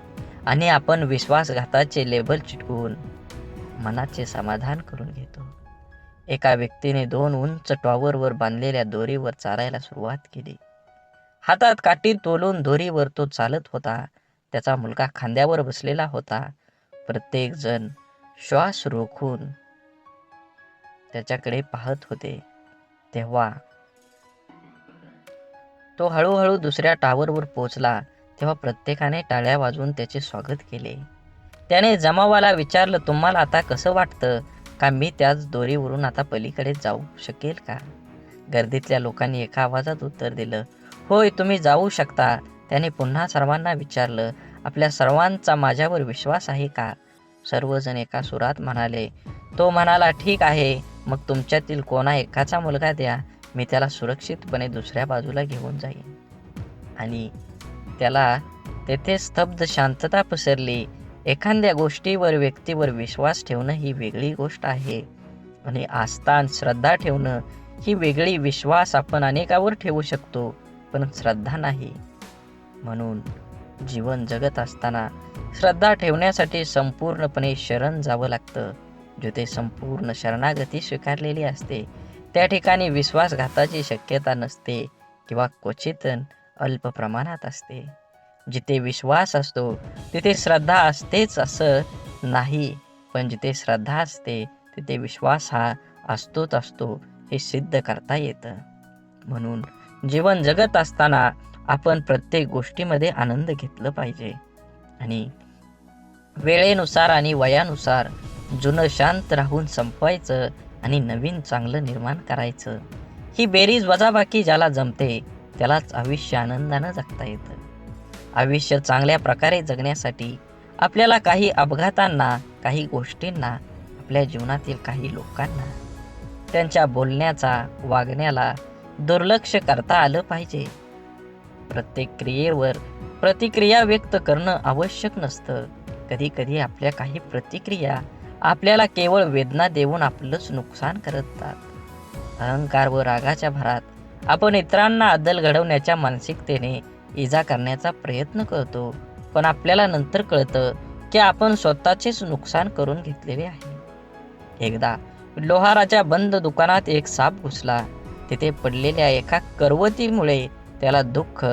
आणि आपण विश्वासघाताचे लेबल चिटकवून मनाचे समाधान करून घेतो. एका व्यक्तीने 2 उंच टॉवरवर बांधलेल्या दोरीवर चालायला सुरुवात केली. हातात काठी तोलून दोरीवर तो चालत होता. त्याचा मुलगा खांद्यावर बसलेला होता. प्रत्येक जण श्वास रोखून त्याच्याकडे पाहत होते. तेव्हा तो हळूहळू दुसऱ्या टॉवरवर पोहोचला. तेव्हा प्रत्येकाने टाळ्या वाजवून त्याचे स्वागत केले. त्याने जमावाला विचारलं, तुम्हाला आता कसं वाटतं? का मी त्याच दोरीवरून आता पलीकडे जाऊ शकेल का? गर्दीतल्या लोकांनी एका आवाजात उत्तर दिलं, होय, तुम्ही जाऊ शकता. त्याने पुन्हा सर्वांना विचारलं, आपल्या सर्वांचा माझ्यावर विश्वास आहे का? सर्वजण एका सुरात म्हणाले. तो म्हणाला, ठीक आहे, मग तुमच्यातील कोणा एकाचा मुलगा द्या, मी त्याला सुरक्षितपणे दुसऱ्या बाजूला घेऊन जाईन. आणि त्याला तेथे स्तब्ध शांतता पसरली. एखाद्या गोष्टीवर, व्यक्तीवर विश्वास ठेवणं ही वेगळी गोष्ट आहे आणि आस्था आणि श्रद्धा ठेवणं ही वेगळी. विश्वास आपण अनेकावर ठेवू शकतो पण श्रद्धा नाही. म्हणून जीवन जगत असताना श्रद्धा ठेवण्यासाठी संपूर्णपणे शरण जावं लागतं. जिथे संपूर्ण शरणागती स्वीकारलेली असते त्या ठिकाणी विश्वासघाताची शक्यता नसते किंवा क्वचित अल्प प्रमाणात असते. जिथे विश्वास असतो तिथे श्रद्धा असतेच असं नाही, पण जिथे श्रद्धा असते तिथे विश्वास हा असतोच असतो हे सिद्ध करता येतं. म्हणून जीवन जगत असताना आपण प्रत्येक गोष्टीमध्ये आनंद घेतलं पाहिजे आणि वेळेनुसार आणि वयानुसार जुनं शांत राहून संपवायचं आणि नवीन चांगलं निर्माण करायचं. ही बेरीज वजाबाकी ज्याला जमते त्यालाच आयुष्य आनंदानं जगता येतं. आयुष्य चांगल्या प्रकारे जगण्यासाठी आपल्याला काही अपघातांना, काही गोष्टींना, आपल्या जीवनातील काही लोकांना, त्यांच्या बोलण्याचा, वागण्याला दुर्लक्ष करता आलं पाहिजे. प्रत्येक क्रियेवर प्रतिक्रिया व्यक्त करणं आवश्यक नसतं. कधी कधी आपल्या काही प्रतिक्रिया आपल्याला केवळ वेदना देऊन आपलंच नुकसान करतात. अहंकार व रागाच्या भरात आपण इतरांना अद्दल घडवण्याच्या मानसिकतेने इजा करण्याचा प्रयत्न करतो, पण आपल्याला नंतर कळतं की आपण स्वतःचेच नुकसान करून घेतलेले आहे. एकदा लोहाराच्या बंद दुकानात एक साप घुसला. तिथे पडलेल्या एका करवतीमुळे त्याला दुःख,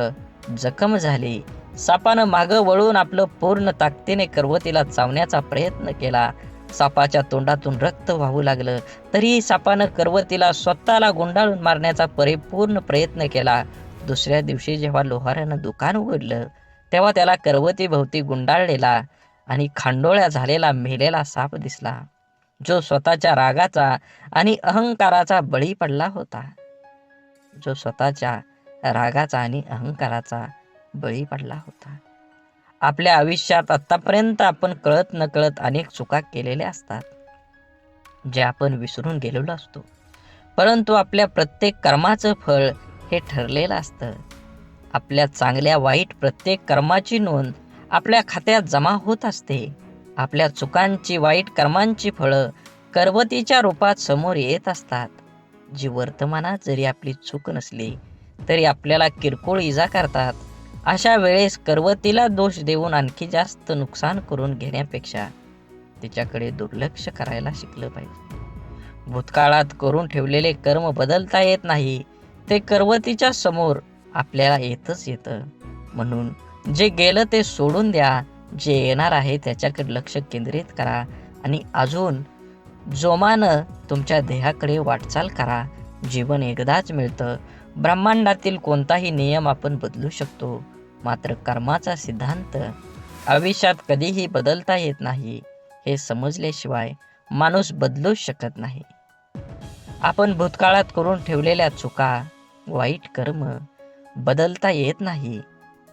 जखम झाली. सापानं मागं वळून आपलं पूर्ण ताकदीने करवतीला चावण्याचा प्रयत्न केला. सापाच्या तोंडातून रक्त वाहू लागलं. तरीही सापानं करवतीला स्वतःला गुंडाळून मारण्याचा परिपूर्ण प्रयत्न केला. दुसऱ्या दिवशी जेव्हा लोहारानं दुकान उघडलं तेव्हा त्याला करवतीभोवती गुंडाळलेला आणि खांडोळ्या झालेला मेलेला साप दिसला, जो स्वतःच्या रागाचा आणि अहंकाराचा बळी पडला होता. जो स्वतःच्या रागाचा आणि अहंकाराचा बळी पडला होता. आपल्या आयुष्यात आतापर्यंत आपण कळत नकळत अनेक चुका केलेल्या असतात, जे आपण विसरून गेलेलो असतो. परंतु आपल्या प्रत्येक कर्माचं फळ हे ठरलेलं असतं. आपल्या चांगल्या वाईट प्रत्येक कर्माची नोंद आपल्या खात्यात जमा होत असते. आपल्या चुकांची, वाईट कर्मांची फळं करवतीच्या रूपात समोर येत असतात, जी वर्तमानात जरी आपली चूक नसली तरी आपल्याला किरकोळ इजा करतात. अशा वेळेस करवतीला दोष देऊन आणखी जास्त नुकसान करून घेण्यापेक्षा तिच्याकडे दुर्लक्ष करायला शिकलं पाहिजे. भूतकाळात करून ठेवलेले कर्म बदलता येत नाही, ते करवतीच्या समोर आपल्याला येतच येतं. म्हणून जे गेलं ते सोडून द्या, जे येणार आहे त्याच्याकडे लक्ष केंद्रित करा आणि अजून जोमानं तुमच्या देहाकडे वाटचाल करा. जीवन एकदाच मिळतं. ब्रह्मांडातील कोणताही नियम आपण बदलू शकतो, मात्र कर्माचा सिद्धांत आयुष्यात कधीही बदलता येत नाही. हे समजल्याशिवाय माणूस बदलूच शकत नाही. आपण भूतकाळात करून ठेवलेल्या चुका, वाईट कर्म बदलता येत नाही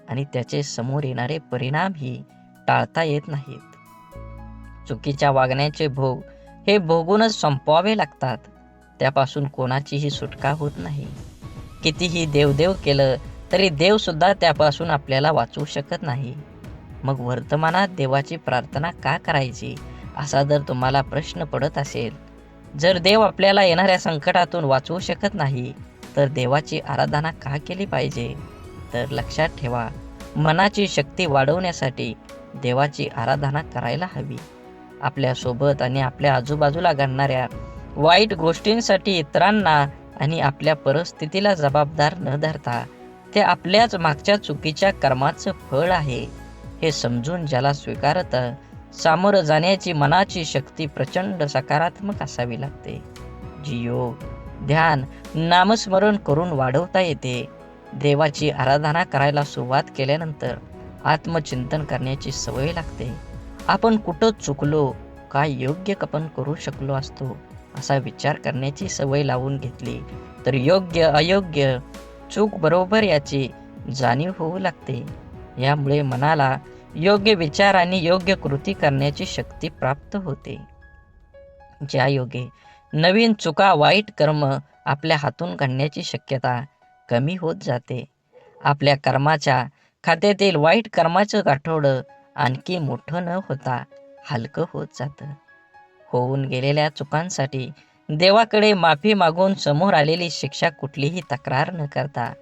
आणि त्याचे समोर येणारे परिणामही टाळता येत नाहीत. चुकीच्या वागण्याचे भोग हे भोगूनच संपवावे लागतात. त्यापासून कोणाचीही सुटका होत नाही. कितीही देवदेव केलं तरी देव सुद्धा त्यापासून आपल्याला वाचवू शकत नाही. मग वर्तमानात देवाची प्रार्थना का करायची, असा जर तुम्हाला प्रश्न पडत असेल, जर देव आपल्याला येणाऱ्या संकटातून वाचवू शकत नाही तर देवाची आराधना का केली पाहिजे? तर लक्षात ठेवा, मनाची शक्ती वाढवण्यासाठी देवाची आराधना करायला हवी. आपल्यासोबत आणि आपल्या आजूबाजूला घडणाऱ्या वाईट गोष्टींसाठी इतरांना आणि आपल्या परिस्थितीला जबाबदार न धरता ते आपल्याच मागच्या चुकीच्या कर्माचं फळ आहे हे समजून ज्याला स्वीकारतं, सामोरं जाण्याची मनाची शक्ती प्रचंड सकारात्मक असावी लागते, जी योग, ध्यान, नामस्मरण करून वाढवता येते. देवाची आराधना करायला सुरुवात केल्यानंतर आत्मचिंतन करण्याची सवय लागते. आपण कुठं चुकलो, काय योग्य आपण करू शकलो असतो, असा विचार करण्याची सवय लावून घेतली तर योग्य अयोग्य, चूक बरोबर याची जाणीव होऊ लागते. यामुळे मनाला योग्य विचार आणि योग्य कृती करण्याची शक्ती प्राप्त होते, ज्या योगे नवीन चुका, वाईट कर्म आपल्या हातून घडण्याची शक्यता कमी होत जाते. आपल्या कर्माच्या खात्यातील वाईट कर्माचं गाठोडं आणखी मोठं न होता हलकं होत जातं. होऊन गेलेल्या चुकांसाठी देवाकडे माफी मागून समोर आलेली शिक्षा कुठलीही तक्रार न करता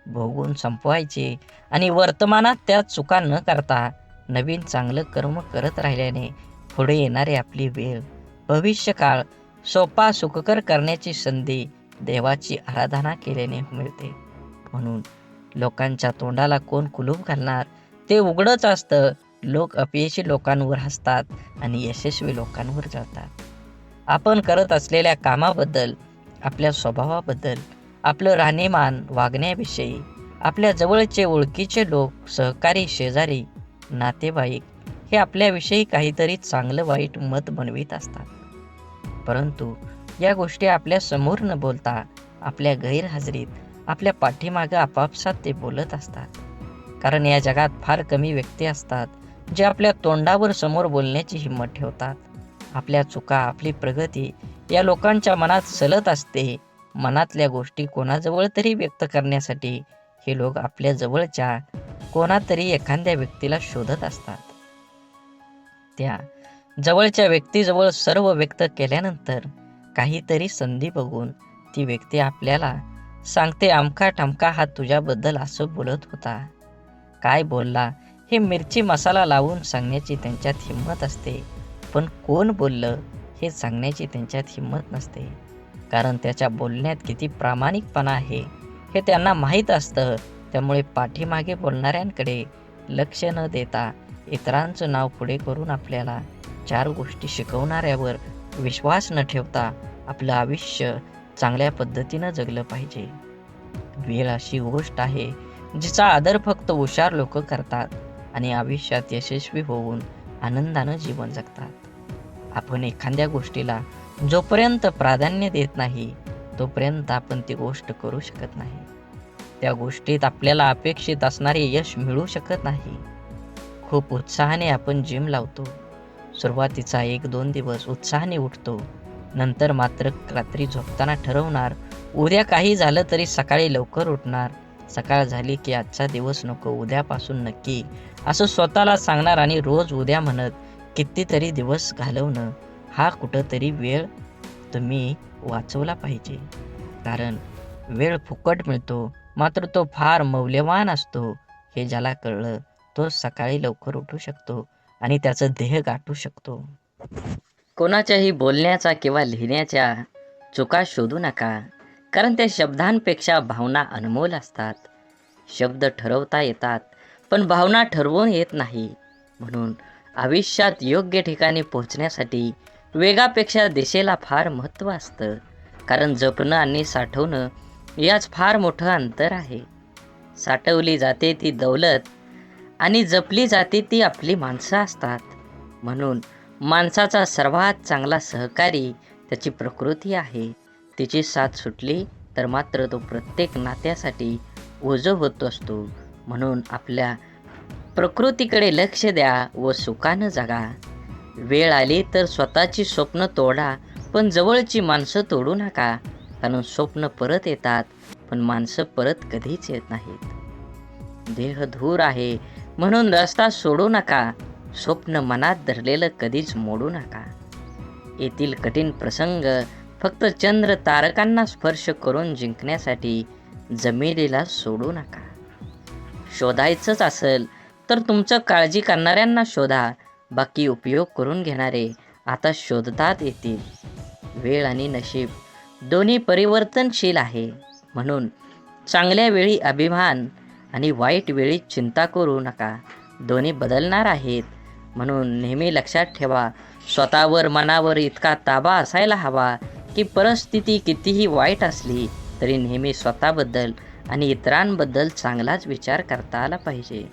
भोगून संपवायची आणि वर्तमानात त्या चुका न करता नवीन चांगलं कर्म करत राहिल्याने पुढे येणारी आपली वेळ, भविष्यकाळ सोपा सुखकर करण्याची संधी देवाची आराधना केल्याने मिळते. म्हणून लोकांच्या तोंडाला कोण कुलूप घालणार, ते उघडच असतं. लोक अपयशी लोकांवर हसतात आणि यशस्वी लोकांवर जळतात. आपण करत असलेल्या कामाबद्दल, आपल्या स्वभावाबद्दल, आपलं राहणीमान, वागण्याविषयी आपल्या जवळचे ओळखीचे लोक, सहकारी, शेजारी, नातेवाईक हे आपल्याविषयी काहीतरी चांगलं वाईट मत बनवीत असतात. परंतु या गोष्टी आपल्या समोर न बोलता आपल्या गैरहजेरीत, आपल्या पाठीमागं आपापसात ते बोलत असतात. कारण या जगात फार कमी व्यक्ती असतात जे आपल्या तोंडावर समोर बोलण्याची हिंमत ठेवतात. आपल्या चुका, आपली प्रगती या लोकांच्या मनात सलत असते. मनातल्या गोष्टी कोणाजवळ तरी व्यक्त करण्यासाठी हे लोक आपल्या जवळच्या कोणातरी एखाद्या व्यक्तीला शोधत असतात. त्या जवळच्या व्यक्तीजवळ सर्व व्यक्त केल्यानंतर काहीतरी संधी बघून ती व्यक्ती आपल्याला सांगते, अमका ठमका हा तुझ्याबद्दल असं बोलत होता. काय बोलला हे मिरची मसाला लावून सांगण्याची त्यांच्यात हिंमत असते, पण कोण बोललं हे सांगण्याची त्यांच्यात हिंमत नसते. कारण त्याच्या बोलण्यात किती प्रामाणिकपणा आहे हे त्यांना माहीत असतं. त्यामुळे पाठीमागे बोलणाऱ्यांकडे लक्ष न देता इतरांचं नाव पुढे करून आपल्याला 4 गोष्टी शिकवणाऱ्यावर विश्वास न ठेवता आपलं आयुष्य चांगल्या पद्धतीनं जगलं पाहिजे. वेळ अशी गोष्ट आहे जिचा आदर फक्त हुशार लोक करतात आणि आयुष्यात यशस्वी होऊन आनंदानं जीवन जगतात. आपण एखाद्या गोष्टीला जोपर्यंत प्राधान्य देत नाही तोपर्यंत आपण ती गोष्ट करू शकत नाही. त्या गोष्टीत आपल्याला अपेक्षित असणारे यश मिळू शकत नाही. खूप उत्साहाने आपण जिम लावतो. सुरुवातीचा 1-2 दिवस उत्साहाने उठतो. नंतर मात्र रात्री झोपताना ठरवणार, उद्या काही झालं तरी सकाळी लवकर उठणार. सकाळ झाली की आजचा दिवस नको, उद्यापासून नक्की, असं स्वतःला सांगणार आणि रोज उद्या म्हणत कितीतरी दिवस घालवणं. हा कुठंतरी वेळ तुम्ही वाचवला पाहिजे. कारण वेळ फुकट मिळतो, मात्र तो फार मौल्यवान असतो. हे ज्याला कळलं तो सकाळी लवकर उठू शकतो आणि त्याचं ध्येय गाठू शकतो. कोणाच्याही बोलण्याचा किंवा लिहिण्याच्या चुका शोधू नका, कारण त्या शब्दांपेक्षा भावना अनमोल असतात. शब्द ठरवता येतात, पण भावना ठरवून येत नाही. म्हणून आयुष्यात योग्य ठिकाणी पोहोचण्यासाठी वेगापेक्षा दिशेला फार महत्त्व असतं. कारण जपणं आणि साठवणं याच फार मोठं अंतर आहे. साठवली जाते ती दौलत आणि जपली जाते ती आपली माणसं असतात. म्हणून माणसाचा सर्वात चांगला सहकारी त्याची प्रकृती आहे. तिची साथ सुटली तर मात्र तो प्रत्येक नात्यासाठी ओझं होत असतो. म्हणून आपल्या प्रकृतीकडे लक्ष द्या व सुखानं जगा. वेळ आली तर स्वतःची स्वप्न तोडा, पण जवळची माणसं तोडू नका. कारण स्वप्न परत येतात, पण माणसं परत कधीच येत नाहीत. देह धूर आहे म्हणून रस्ता सोडू नका. स्वप्न मनात धरलेलं कधीच मोडू नका. येथील कठीण प्रसंग फक्त चंद्र तारकांना स्पर्श करून जिंकण्यासाठी जमिनीला सोडू नका. शोधायचंच असेल तर तुमचं काळजी करणाऱ्यांना शोधा. बाकी उपयोग करून घेणारे आता शोधतात येतील. वेळ आणि नशीब दोन्ही परिवर्तनशील आहे. म्हणून चांगल्या वेळी अभिमान आणि वाईट वेळी चिंता करू नका. दोन्ही बदलणार आहेत. म्हणून नेहमी लक्षात ठेवा, स्वतःवर मनावर इतका ताबा असायला हवा की परिस्थिती कितीही वाईट असली तरी नेहमी स्वतःबद्दल आणि इतरांबद्दल चांगलाच विचार करता आला पाहिजे.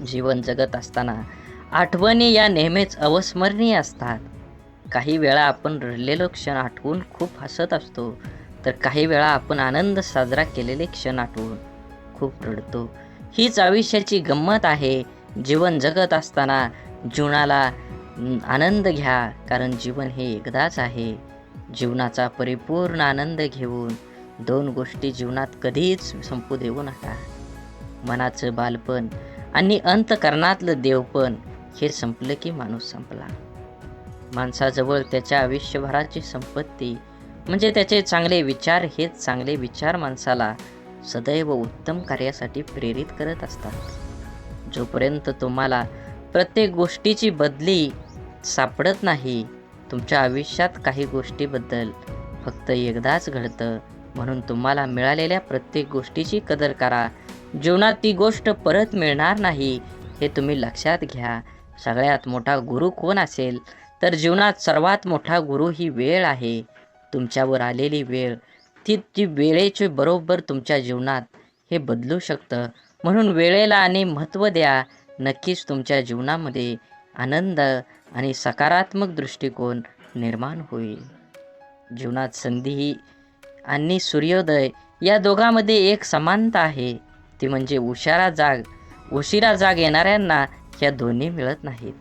जीवन जगत असताना आठवणी या नेहमीच अविस्मरणीय असतात. काही वेळा आपण रडलेलो क्षण आठवून खूप हसत असतो, तर काही वेळा आपण आनंद साजरा केलेले क्षण आठवून खूप रडतो. हीच आयुष्याची गंमत आहे. जीवन जगत असताना जीवनाला आनंद घ्या, कारण जीवन हे एकदाच आहे. जीवनाचा परिपूर्ण आनंद घेऊन 2 गोष्टी जीवनात कधीच संपू देऊ नका. मनाचं बालपण आणि अंतःकरणातलं देवपण हे संपलं की माणूस संपला. माणसाजवळ त्याच्या आयुष्यभराची संपत्ती म्हणजे त्याचे चांगले विचार. हेच चांगले विचार माणसाला सदैव उत्तम कार्यासाठी प्रेरित करत असतात. जोपर्यंत तुम्हाला प्रत्येक गोष्टीची बदली सापडत नाही, तुमच्या आयुष्यात काही गोष्टीबद्दल फक्त एकदाच घडतं. म्हणून तुम्हाला मिळालेल्या प्रत्येक गोष्टीची कदर करा. जीवनात ती गोष्ट परत मिळणार नाही हे तुम्ही लक्षात घ्या. सगळ्यात मोठा गुरु कोण असेल तर जीवनात सर्वात मोठा गुरु ही वेळ आहे. तुमच्यावर आलेली वेळ ती वेळेचे बरोबर तुमच्या जीवनात हे बदलू शकतं. म्हणून वेळेला आणि महत्त्व द्या. नक्कीच तुमच्या जीवनामध्ये आनंद आणि सकारात्मक दृष्टिकोन निर्माण होईल. जीवनात संधी आणि सूर्योदय या दोघांमध्ये एक समानता आहे. ती म्हणजे उशिरा जाग येणाऱ्यांना ह्या दोन्ही मिळत नाहीत.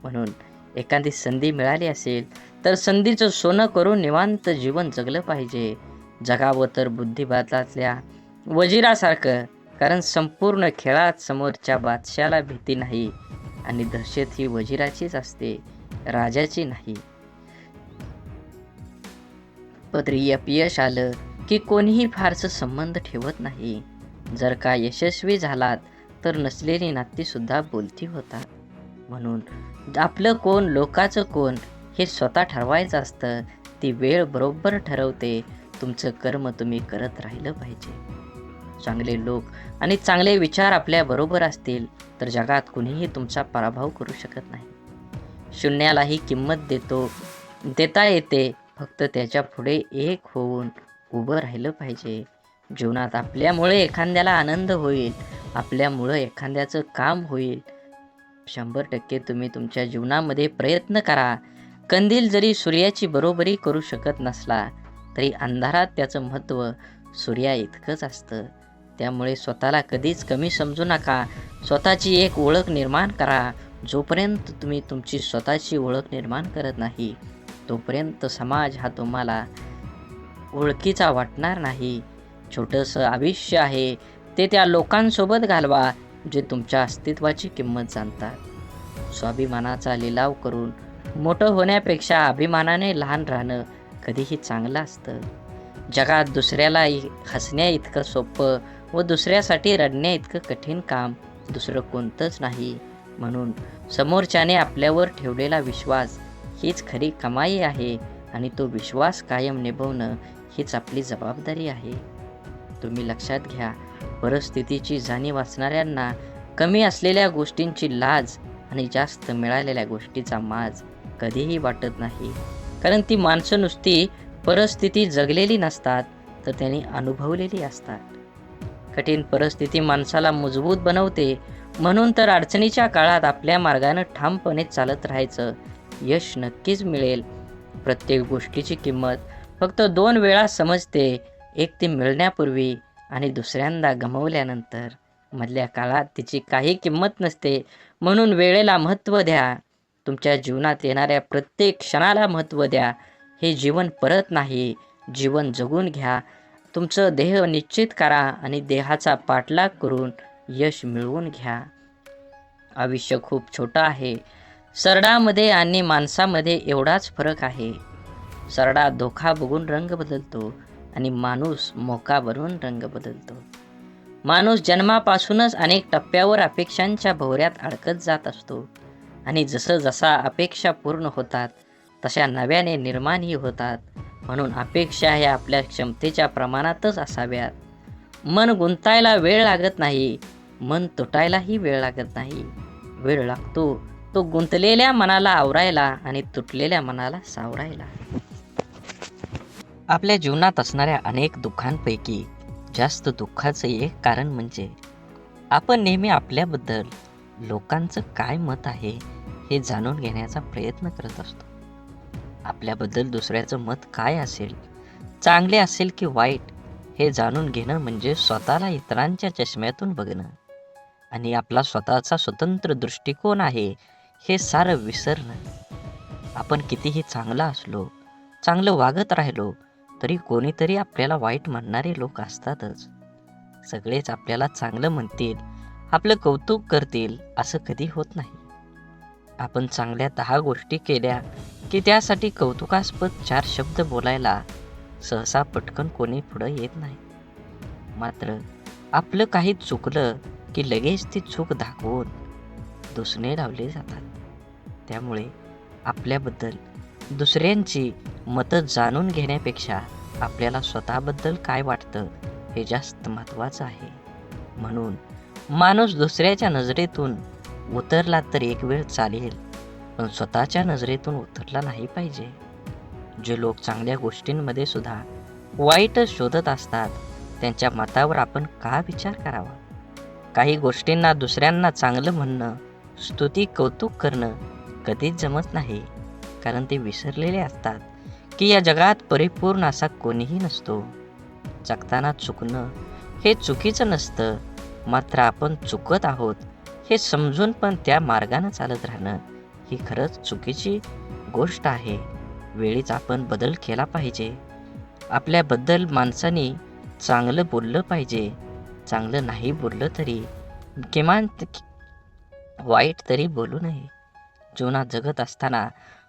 म्हणून एखादी संधी मिळाली असेल तर संधीचं सोनं करून निवांत जीवन जगलं पाहिजे. जगावं तर बुद्धिबळातल्या वजिरासारखं, कारण संपूर्ण खेळात समोरच्या बादशाला भीती नाही आणि दहशत ही वजिराचीच असते, राजाची नाही. पदरी अपयश आलं की कोणीही फारसं संबंध ठेवत नाही. जर का यशस्वी झालात तर नसलेली नातीसुद्धा बोलती होतात. म्हणून आपलं कोण लोकाचं कोण हे स्वतः ठरवायचं असतं. ती वेळ बरोबर ठरवते. तुमचं कर्म तुम्ही करत राहिलं पाहिजे. चांगले लोक आणि चांगले विचार आपल्या बरोबर असतील तर जगात कुणीही तुमचा पराभव करू शकत नाही. शून्यालाही किंमत देता येते, फक्त त्याच्या पुढे एक होऊन उभं राहिलं पाहिजे. जीवनात आपल्यामुळे एखाद्याला आनंद होईल, आपल्यामुळं एखाद्याचं काम होईल. 100% तुम्ही तुमच्या जीवनामध्ये प्रयत्न करा. कंदील जरी सूर्याची बरोबरी करू शकत नसला तरी अंधारात त्याचं महत्त्व सूर्या इतकंच असतं. त्यामुळे स्वतःला कधीच कमी समजू नका. स्वतःची एक ओळख निर्माण करा. जोपर्यंत तुम्ही तुमची स्वतःची ओळख निर्माण करत नाही तोपर्यंत समाज हा तुम्हाला ओळखीचा वाटणार नाही. छोटंसं आयुष्य आहे ते त्या लोकांसोबत घालवा जे तुमच्या अस्तित्वाची किंमत जाणतात. स्वाभिमानाचा लिलाव करून मोठं होण्यापेक्षा अभिमानाने लहान राहणं कधीही चांगलं असतं. जगात दुसऱ्याला हसण्या इतकं सोपं व दुसऱ्यासाठी रडण्या इतकं कठीण काम दुसरं कोणतंच नाही. म्हणून समोरच्याने आपल्यावर ठेवलेला विश्वास हीच खरी कमाई आहे आणि तो विश्वास कायम निभवणं हीच आपली जबाबदारी आहे. तुम्ही लक्षात घ्या, परिस्थितीची जाणीव असणाऱ्यांना कमी असलेल्या गोष्टींची लाज आणि जास्त मिळालेल्या गोष्टीचा माज कधीही वाटत नाही. कारण ती माणसं नुसती परिस्थिती जगलेली नसतात तर त्यांनी अनुभवलेली असतात. कठीण परिस्थिती माणसाला मजबूत बनवते. म्हणून तर अडचणीच्या काळात आपल्या मार्गानं ठामपणे चालत राहायचं. यश नक्कीच मिळेल. प्रत्येक गोष्टीची किंमत फक्त 2 वेळा समजते. एक ती मिळण्यापूर्वी आणि दुसऱ्यांदा गमावल्यानंतर. मधल्या काळात तिची काही किंमत नसते. म्हणून वेळेला महत्त्व द्या. तुमच्या जीवनात येणाऱ्या प्रत्येक क्षणाला महत्त्व द्या. हे जीवन परत नाही, जीवन जगून घ्या. तुमचं ध्येय निश्चित करा आणि देहाचा पाठलाग करून यश मिळवून घ्या. आयुष्य खूप छोटं आहे. सरडामध्ये आणि माणसामध्ये एवढाच फरक आहे. सरडा धोका बघून रंग बदलतो आणि माणूस मोकावरून रंग बदलतो. माणूस जन्मापासूनच अनेक टप्प्यावर अपेक्षांच्या भोवऱ्यात अडकत जात असतो आणि जसा अपेक्षा पूर्ण होतात तशा नव्याने निर्माणही होतात. म्हणून अपेक्षा ह्या आपल्या क्षमतेच्या प्रमाणातच असाव्यात. मन गुंतायला वेळ लागत नाही, मन तुटायलाही वेळ लागत नाही. वेळ लागतो तो गुंतलेल्या मनाला आवरायला आणि तुटलेल्या मनाला सावरायला. आपल्या जीवनात असणाऱ्या अनेक दुःखांपैकी जास्त दुःखाचं एक कारण म्हणजे आपण नेहमी आपल्याबद्दल लोकांचं काय मत आहे हे जाणून घेण्याचा प्रयत्न करत असतो. आपल्याबद्दल दुसऱ्याचं मत काय असेल, चांगले असेल की वाईट, हे जाणून घेणं म्हणजे स्वतःला इतरांच्या चष्म्यातून बघणं आणि आपला स्वतःचा स्वतंत्र दृष्टिकोन आहे हे सारं विसरणं. आपण कितीही चांगला असलो, चांगलं वागत राहिलो तरी कोणीतरी आपल्याला वाईट म्हणणारे लोक असतातच. सगळेच आपल्याला चांगलं म्हणतील, आपलं कौतुक करतील असं कधी होत नाही. आपण चांगल्या 10 गोष्टी केल्या की त्यासाठी कौतुकास्पद 4 शब्द बोलायला सहसा पटकन कोणी पुढं येत नाही. मात्र आपलं काही चुकलं की लगेच ती चूक दाखवून दुसणे लावले जातात. त्यामुळे आपल्याबद्दल दुसऱ्यांची मतं जाणून घेण्यापेक्षा आपल्याला स्वतःबद्दल काय वाटतं हे जास्त महत्त्वाचं आहे. म्हणून माणूस दुसऱ्याच्या नजरेतून उतरला तर एक वेळ चालेल, पण स्वतःच्या नजरेतून उतरला नाही पाहिजे. जे लोक चांगल्या गोष्टींमध्ये सुद्धा वाईटच शोधत असतात त्यांच्या मतावर आपण का विचार करावा? काही गोष्टींना दुसऱ्यांना चांगलं म्हणणं, स्तुती कौतुक करणं कधीच जमत नाही, कारण ते विसरलेले असतात की या जगात परिपूर्ण असा कोणीही नसतो. जगताना चुकणं हे चुकीचं नसतं, मात्र आपण चुकत आहोत हे समजून पण त्या मार्गानं चालत राहणं ही खरंच चुकीची गोष्ट आहे. वेळीच आपण बदल केला पाहिजे. आपल्याबद्दल माणसाने चांगलं बोललं पाहिजे. चांगलं नाही बोललं तरी किमान वाईट तरी बोलू नये. जीवनात जगत असताना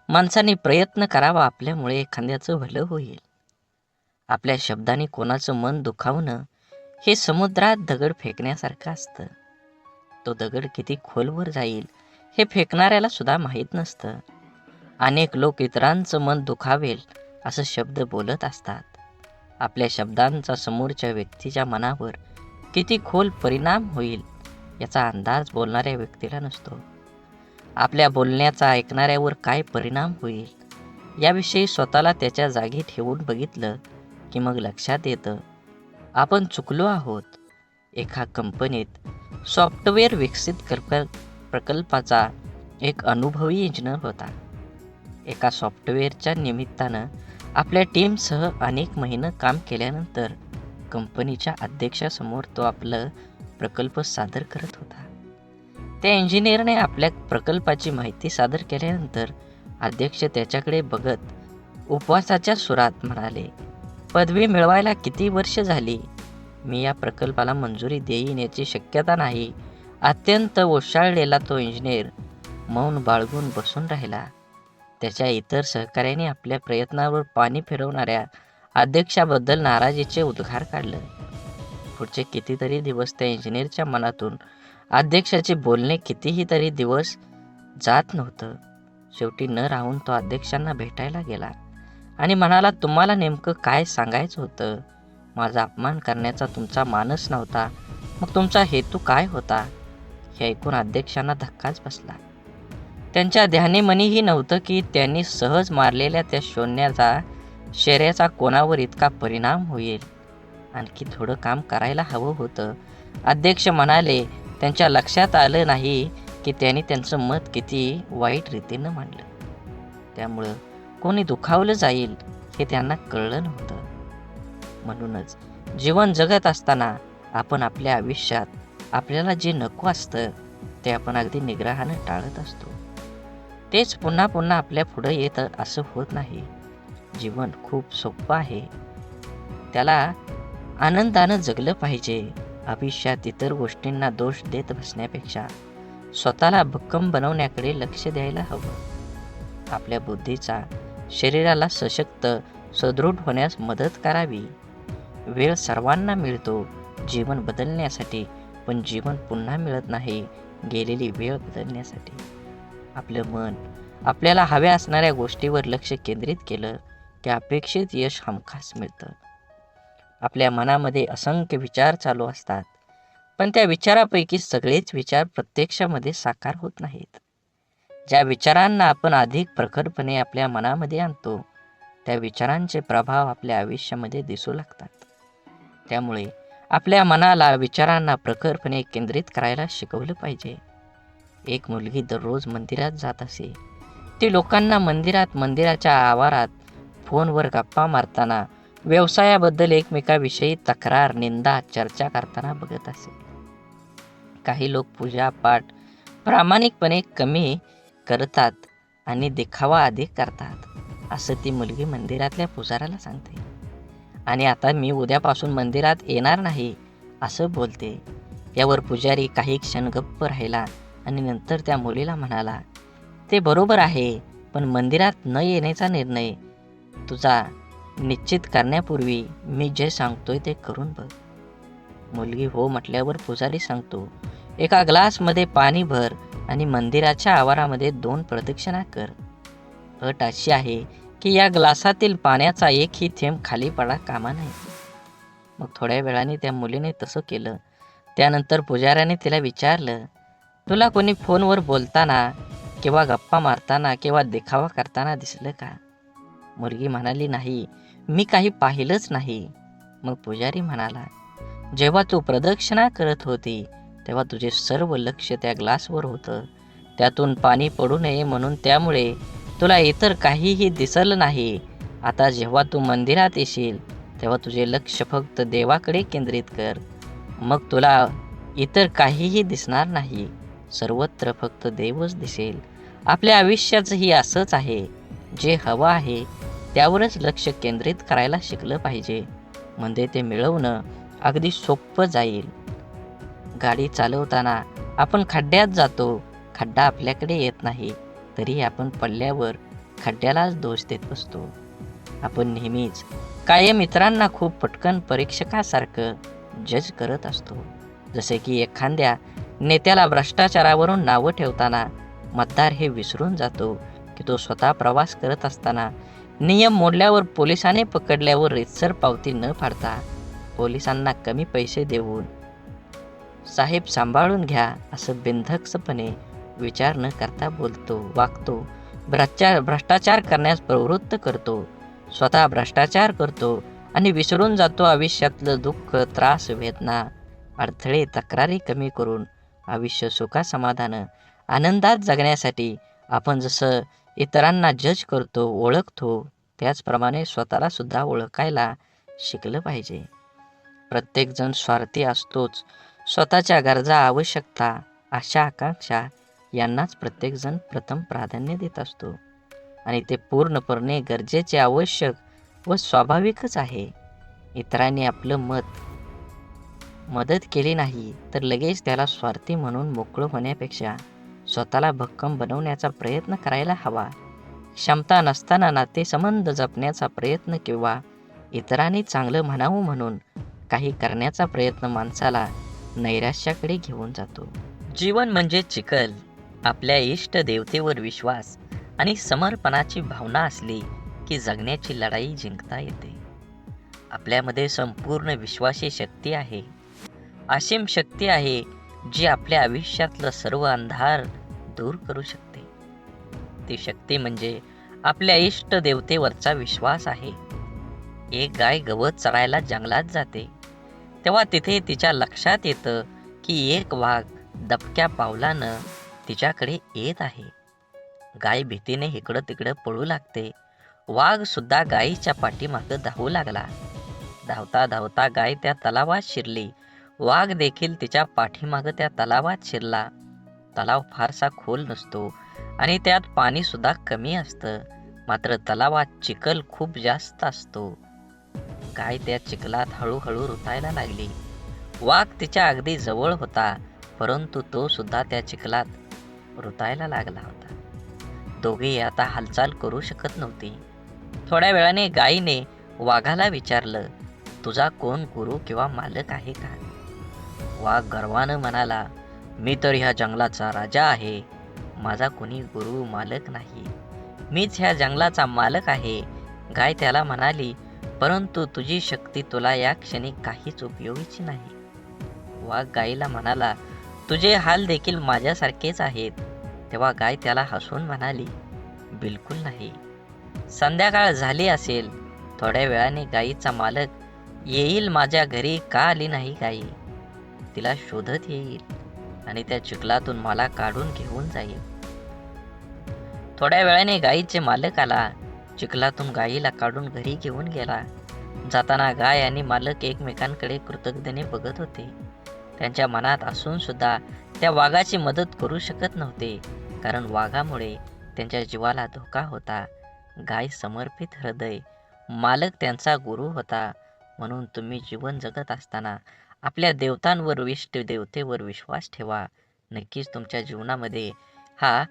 माणसाने प्रयत्न करावा, आपल्यामुळे एखाद्याचं भलं होईल. आपल्या शब्दाने कोणाचं मन दुखावणं हे समुद्रात दगड फेकण्यासारखं असतं. तो दगड किती खोलवर जाईल हे फेकणाऱ्याला सुद्धा माहीत नसतं. अनेक लोक इतरांचं मन दुखावेल असं शब्द बोलत असतात. आपल्या शब्दांचा समोरच्या व्यक्तीच्या मनावर किती खोल परिणाम होईल याचा अंदाज बोलणाऱ्या व्यक्तीला नसतो. आपल्या बोलण्याचा ऐकणाऱ्यावर काय परिणाम होईल याविषयी स्वतःला त्याच्या जागी ठेवून बघितलं की मग लक्षात येतं आपण चुकलो आहोत. एका कंपनीत सॉफ्टवेअर विकसित प्रकल्पाचा एक अनुभवी इंजिनियर होता. एका सॉफ्टवेअरच्या निमित्तानं आपल्या टीमसह अनेक महिने काम केल्यानंतर कंपनीच्या अध्यक्षासमोर तो आपलं प्रकल्प सादर करत होता. त्या इंजिनियरने आपल्या प्रकल्पाची माहिती सादर केल्यानंतर अध्यक्ष त्याच्याकडे बघत उपवासाच्या सुरात म्हणाले, पदवी मिळवायला किती वर्ष झाली? मी या प्रकल्पाला मंजुरी देईन याची शक्यता नाही. अत्यंत ओशाळलेला तो इंजिनियर मौन बाळगून बसून राहिला. त्याच्या इतर सहकाऱ्यांनी आपल्या प्रयत्नावर पाणी फिरवणाऱ्या अध्यक्षाबद्दल नाराजीचे उद्गार काढले. पुढचे कितीतरी दिवस त्या इंजिनियरच्या मनातून अध्यक्षाचे बोलणे कितीही तरी दिवस जात नव्हतं. शेवटी न राहून तो अध्यक्षांना भेटायला गेला आणि म्हणाला, तुम्हाला नेमकं काय सांगायचं होतं? माझा अपमान करण्याचा तुमचा मानस नव्हता, मग तुमचा हेतू काय होता? हे ऐकून अध्यक्षांना धक्काच बसला. त्यांच्या ध्यानीमनीही नव्हतं की त्यांनी सहज मारलेल्या त्या शौर्याचा कोणावर इतका परिणाम होईल. आणखी थोडं काम करायला हवं होतं. अध्यक्ष म्हणाले, त्यांच्या लक्षात आलं नाही की त्यांनी त्यांचं मत किती वाईट रीतीनं मांडलं. त्यामुळं कोणी दुखावलं जाईल हे त्यांना कळलं नव्हतं. म्हणूनच जीवन जगत असताना आपण आपल्या आयुष्यात आपल्याला जे नको असतं ते आपण अगदी निग्रहानं टाळत असतो. तेच पुन्हा पुन्हा आपल्या पुढं येतं असं होत नाही. जीवन खूप सोपं आहे, त्याला आनंदानं जगलं पाहिजे. आयुष्यात इतर गोष्टींना दोष देत बसण्यापेक्षा स्वतःला भक्कम बनवण्याकडे लक्ष द्यायला हवं. आपल्या बुद्धीचा शरीराला सशक्त सदृढ होण्यास मदत करावी. वेळ सर्वांना मिळतो जीवन बदलण्यासाठी, पण जीवन पुन्हा मिळत नाही गेलेली वेळ बदलण्यासाठी. आपलं मन आपल्याला हव्या असणाऱ्या गोष्टीवर लक्ष केंद्रित केलं की अपेक्षित यश हमखास मिळतं. आपल्या मनामध्ये असंख्य विचार चालू असतात, पण त्या विचारापैकी सगळेच विचार प्रत्यक्षामध्ये साकार होत नाहीत. ज्या विचारांना आपण अधिक प्रखरपणे आपल्या मनामध्ये आणतो त्या विचारांचे प्रभाव आपल्या आयुष्यामध्ये दिसू लागतात. त्यामुळे आपल्या मनाला विचारांना प्रखरपणे केंद्रित करायला शिकवलं पाहिजे. एक मुलगी दररोज मंदिरात जात असे. ती लोकांना मंदिराच्या आवारात फोनवर गप्पा मारताना, व्यवसायाबद्दल एकमेकाविषयी तक्रार, निंदा, चर्चा करताना बघत असे. काही लोक पूजा पाठ प्रामाणिकपणे कमी करतात आणि दिखावा अधिक करतात असं ती मुलगी मंदिरातल्या पुजाऱ्याला सांगते. आणि आता मी उद्यापासून मंदिरात येणार नाही असं बोलते. यावर पुजारी काही क्षण गप्प राहिला आणि नंतर त्या मुलीला म्हणाला, ते बरोबर आहे, पण मंदिरात न येण्याचा निर्णय तुझा निश्चित करण्यापूर्वी मी जे सांगतोय ते करून बघ. मुलगी हो म्हटल्यावर पुजारी सांगतो, एका ग्लासमध्ये पाणी भर आणि मंदिराच्या आवारामध्ये 2 प्रदक्षिणा कर. अट अशी आहे की या ग्लासातील पाण्याचा एकही थेंब खाली पडा कामा नये. मग थोड्या वेळाने त्या मुलीने तसं केलं. त्यानंतर पुजाऱ्याने तिला विचारलं, तुला कोणी फोनवर बोलताना किंवा गप्पा मारताना किंवा दिखावा करताना दिसलं का? मुलगी म्हणाली, नाही, मी काही पाहिलंच नाही. मग पुजारी म्हणाला, जेव्हा तू प्रदक्षिणा करत होती तेव्हा तुझे सर्व लक्ष त्या ग्लासवर होतं. त्यातून पाणी पडू नये म्हणून त्यामुळे तुला इतर काहीही दिसलं नाही. आता जेव्हा तू मंदिरात येशील तेव्हा तुझे लक्ष फक्त देवाकडे केंद्रित कर. मग तुला इतर काहीही दिसणार नाही. सर्वत्र फक्त देवच दिसेल. आपल्या आयुष्याचंही असंच आहे. जे हवं आहे त्यावरच लक्ष केंद्रित करायला शिकलं पाहिजे. म्हणजे ते मिळवणं अगदी सोपं जाईल. गाडी चालवताना आपण खड्ड्यात जातो. खड्डा आपल्याकडे येत नाही तरी आपण पडल्यावर खड्ड्यालाच दोष देत बसतो. आपण नेहमीच कायम इतरांना खूप पटकन परीक्षकासारखं जज करत असतो. जसे की एखाद्या नेत्याला भ्रष्टाचारावरून नावं ठेवताना मतदार हे विसरून जातो की तो स्वतः प्रवास करत असताना नियम मोडल्यावर पोलिसाने पकडल्यावर रीतसर पावती न फाडता पोलिसांना कमी पैसे देऊन साहेब सांभाळून घ्या असं बिनधास्तपणे विचार न करता बोलतो, वागतो. भ्रष्टाचार करण्यास प्रवृत्त करतो. स्वतः भ्रष्टाचार करतो आणि विसरून जातो आयुष्यातलं दुःख, त्रास, वेदना, अडथळे, तक्रारी कमी करून आयुष्य सुखासमाधानं आनंदात जगण्यासाठी आपण जसं इतरांना जज करतो, ओळखतो, त्याचप्रमाणे स्वतःला सुद्धा ओळखायला शिकलं पाहिजे. प्रत्येकजण स्वार्थी असतोच. स्वतःच्या गरजा, आवश्यकता, आशा, आकांक्षा यांनाच प्रत्येकजण प्रथम प्राधान्य देत असतो आणि ते पूर्णपणे गरजेचे, आवश्यक व स्वाभाविकच आहे. इतरांनी आपलं मदत केली नाही तर लगेच त्याला स्वार्थी म्हणून मोकळं होण्यापेक्षा स्वतःला भक्कम बनवण्याचा प्रयत्न करायला हवा. क्षमता नसताना नातेसंबंध जपण्याचा प्रयत्न किंवा इतरांनी चांगलं म्हणावं म्हणून काही करण्याचा प्रयत्न माणसाला नैराश्याकडे घेऊन जातो. जीवन म्हणजे चिखल. आपल्या इष्ट देवतेवर विश्वास आणि समर्पणाची भावना असली की जगण्याची लढाई जिंकता येते. आपल्यामध्ये संपूर्ण विश्वाची शक्ती आहे. असीम शक्ती आहे जी आपल्या आयुष्यातलं सर्व अंधार दूर करू शकते. ती शक्ती म्हणजे आपल्या इष्ट देवतेवरचा विश्वास आहे. एक गाय गवत चरायला जंगलात जाते तेव्हा तिथे तिच्या लक्षात येतं की एक वाघ दबक्या पावलानं तिच्याकडे येत आहे. गाय भीतीने इकडं तिकडं पळू लागते. वाघ सुद्धा गायीच्या पाठीमागं धावू लागला. धावता धावता गाय त्या तलावात शिरली. वाघ देखील तिच्या पाठीमागं त्या तलावात शिरला. तलाव फारसा खोल नसतो आणि त्यात पाणी सुद्धा कमी असतं. मात्र तलावात चिखल खूप जास्त असतो. गाय त्या चिखलात हळूहळू रुतायला लागली. वाघ तिच्या अगदी जवळ होता परंतु तो सुद्धा त्या चिखलात रुतायला लागला होता. दोघेही आता हालचाल करू शकत नव्हती. थोड्या वेळाने गायीने वाघाला विचारलं, तुझा कोण गुरु किंवा मालक आहे का? वाघ गर्वानं म्हणाला, मी तर ह्या जंगलाचा राजा आहे. माझा कोणी गुरु मालक नाही. मीच ह्या जंगलाचा मालक आहे. गाय त्याला म्हणाली, परंतु तुझी शक्ती तुला या क्षणी काहीच उपयोगीची नाही. वाघ गायीला म्हणाला, तुझे हाल देखील माझ्यासारखेच आहेत. तेव्हा गाय त्याला हसून म्हणाली, बिलकुल नाही. संध्याकाळ झाली असेल. थोड्या वेळाने गायीचा मालक येईल. माझ्या घरी का आली नाही गायी? तिला शोधत येईल आणि त्या चिखलातून मला काढून घेऊन जाईल. थोड्या वेळाने गायीचे मालक आला. चिखलातून गायीला काढून घरी घेऊन गेला. जाताना गाय आणि मालक एकमेकांकडे कृतज्ञतेने बघत होते. त्यांच्या मनात असून सुद्धा त्या वाघाची मदत करू शकत नव्हते कारण वाघामुळे त्यांच्या जीवाला धोका होता. गाय समर्पित हृदय, मालक त्यांचा गुरु होता. म्हणून तुम्ही जीवन जगत असताना आपल्या देवतांवर, इष्ट देवतेवर विश्वास ठेवा. नक्कीच तुमच्या जीवनामध्ये हा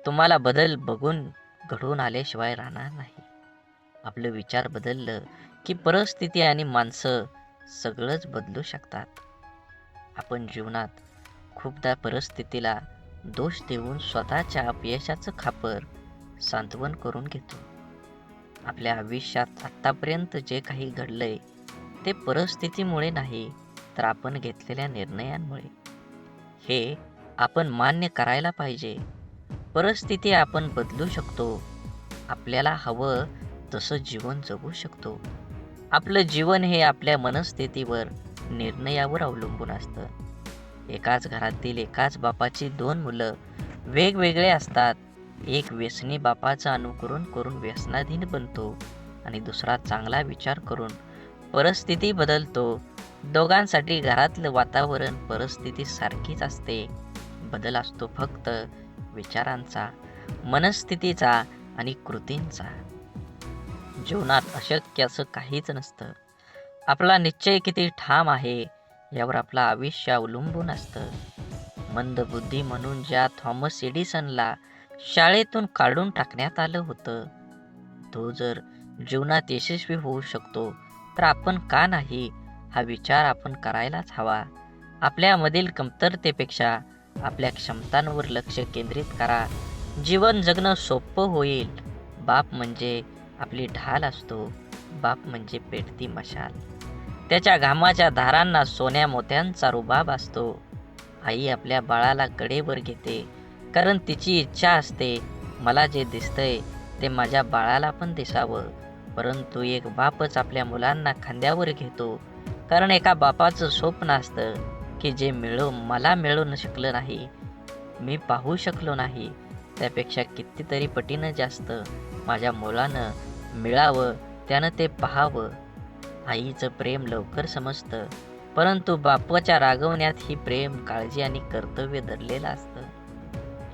तुम्हाला बदल बघून घडून आल्याशिवाय राहणार नाही. आपलं विचार बदललं की परिस्थिती आणि माणसं सगळंच बदलू शकतात. आपण जीवनात खूपदा परिस्थितीला दोष देऊन स्वतःच्या अपयशाचं खापर सांत्वन करून घेतो. आपल्या आयुष्यात आत्तापर्यंत जे काही घडलंय ते परिस्थितीमुळे नाही तर आपण घेतलेल्या निर्णयांमुळे. हे आपण मान्य करायला पाहिजे. परिस्थिती आपण बदलू शकतो. आपल्याला हवं तसं जीवन जगू शकतो. आपलं जीवन हे आपल्या मनस्थितीवर निर्णयावर अवलंबून असतं. एकाच घरातील एकाच बापाची 2 मुलं वेगवेगळे असतात. एक व्यसनी बापाचं अनुकरण करून व्यसनाधीन बनतो आणि दुसरा चांगला विचार करून परिस्थिती बदलतो. दोघांसाठी घरातलं वातावरण परिस्थिती सारखीच असते. बदल असतो फक्त विचारांचा, मनस्थितीचा आणि कृतींचा. जीवनात अशक्य असं काहीच नसतं. आपला निश्चय किती ठाम आहे यावर आपलं आयुष्य अवलंबून असतं. मंदबुद्धी म्हणून ज्या थॉमस एडिसनला शाळेतून काढून टाकण्यात आलं होतं, तो जर जीवनात यशस्वी होऊ शकतो तर आपण का नाही, हा विचार आपण करायलाच हवा. आपल्यामधील कमतरतेपेक्षा आपल्या क्षमतांवर लक्ष केंद्रित करा. जीवन जगणं सोपं होईल. बाप म्हणजे आपली ढाल असतो. बाप म्हणजे पेटती मशाल. त्याच्या घामाच्या धारांना सोन्या मोत्यांचा रुबाब असतो. आई आपल्या बाळाला कडेवर घेते कारण तिची इच्छा असते, मला जे दिसतंय ते माझ्या बाळाला पण दिसावं. परंतु एक बापच आपल्या मुलांना खांद्यावर घेतो कारण एका बापाचं स्वप्न असतं की जे मला मिळू शकलं नाही, मी पाहू शकलो नाही, त्यापेक्षा कितीतरी पटीनं जास्त माझ्या मुलानं मिळावं, त्यानं ते पाहावं. आईचं प्रेम लवकर समजतं, परंतु बापाच्या रागवण्यात ही प्रेम, काळजी आणि कर्तव्य दडलेलं असतं.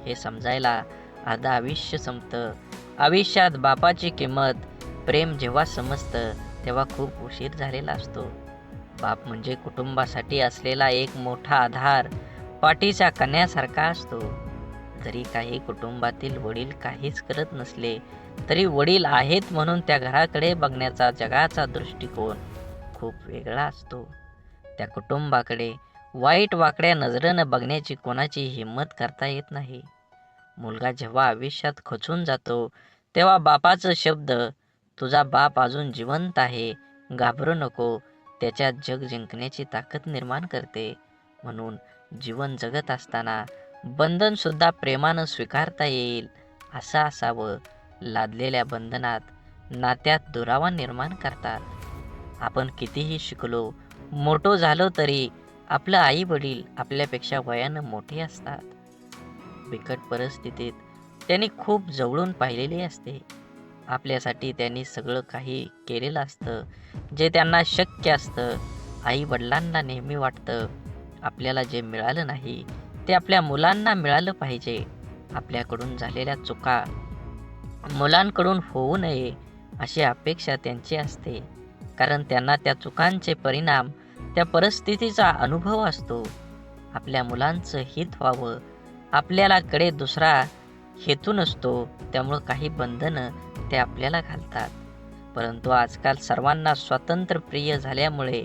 हे समजायला अर्धा आयुष्य संपतं. आयुष्यात बापाची किंमत, प्रेम जेव्हा समजतं तेव्हा खूप उशीर झालेला असतो. बाप म्हणजे कुटुंबासाठी असलेला एक मोठा आधार, पाठीच्या कण्यासारखा असतो. जरी काही कुटुंबातील वडील काहीच करत नसले तरी वडील आहेत म्हणून त्या घराकडे बघण्याचा जगाचा दृष्टिकोन खूप वेगळा असतो. त्या कुटुंबाकडे वाईट वाकड्या नजरेनं बघण्याची कोणाची हिंमत करता येत नाही. मुलगा जेव्हा आयुष्यात खचून जातो तेव्हा बापाचं शब्द, तुझा बाप अजून जिवंत आहे, घाबरू नको, त्याच्यात जग जिंकण्याची ताकद निर्माण करते. म्हणून जीवन जगत असताना बंधन सुद्धा प्रेमानं स्वीकारता येईल असं असावं. लादलेल्या बंधनात नात्यात दुरावा निर्माण करतात. आपण कितीही शिकलो, मोठो झालो तरी आपलं आई वडील आपल्यापेक्षा वयानं मोठे असतात. बिकट परिस्थितीत त्यांनी खूप जवळून पाहिलेली असते. आपल्यासाठी त्यांनी सगळं काही केलेलं असतं जे त्यांना शक्य असतं. आई वडिलांना नेहमी वाटतं आपल्याला जे मिळालं नाही ते आपल्या मुलांना मिळालं पाहिजे. आपल्याकडून झालेल्या चुका मुलांकडून होऊ नये अशी अपेक्षा त्यांची असते, कारण त्यांना त्या चुकांचे परिणाम, त्या परिस्थितीचा अनुभव असतो. आपल्या मुलांचं हित व्हावं, आपल्याला कडे दुसरा हेतू नसतो, त्यामुळं काही बंधनं ते आपल्याला घालतात. परंतु आजकाल सर्वांना स्वातंत्र्य प्रिय झाल्यामुळे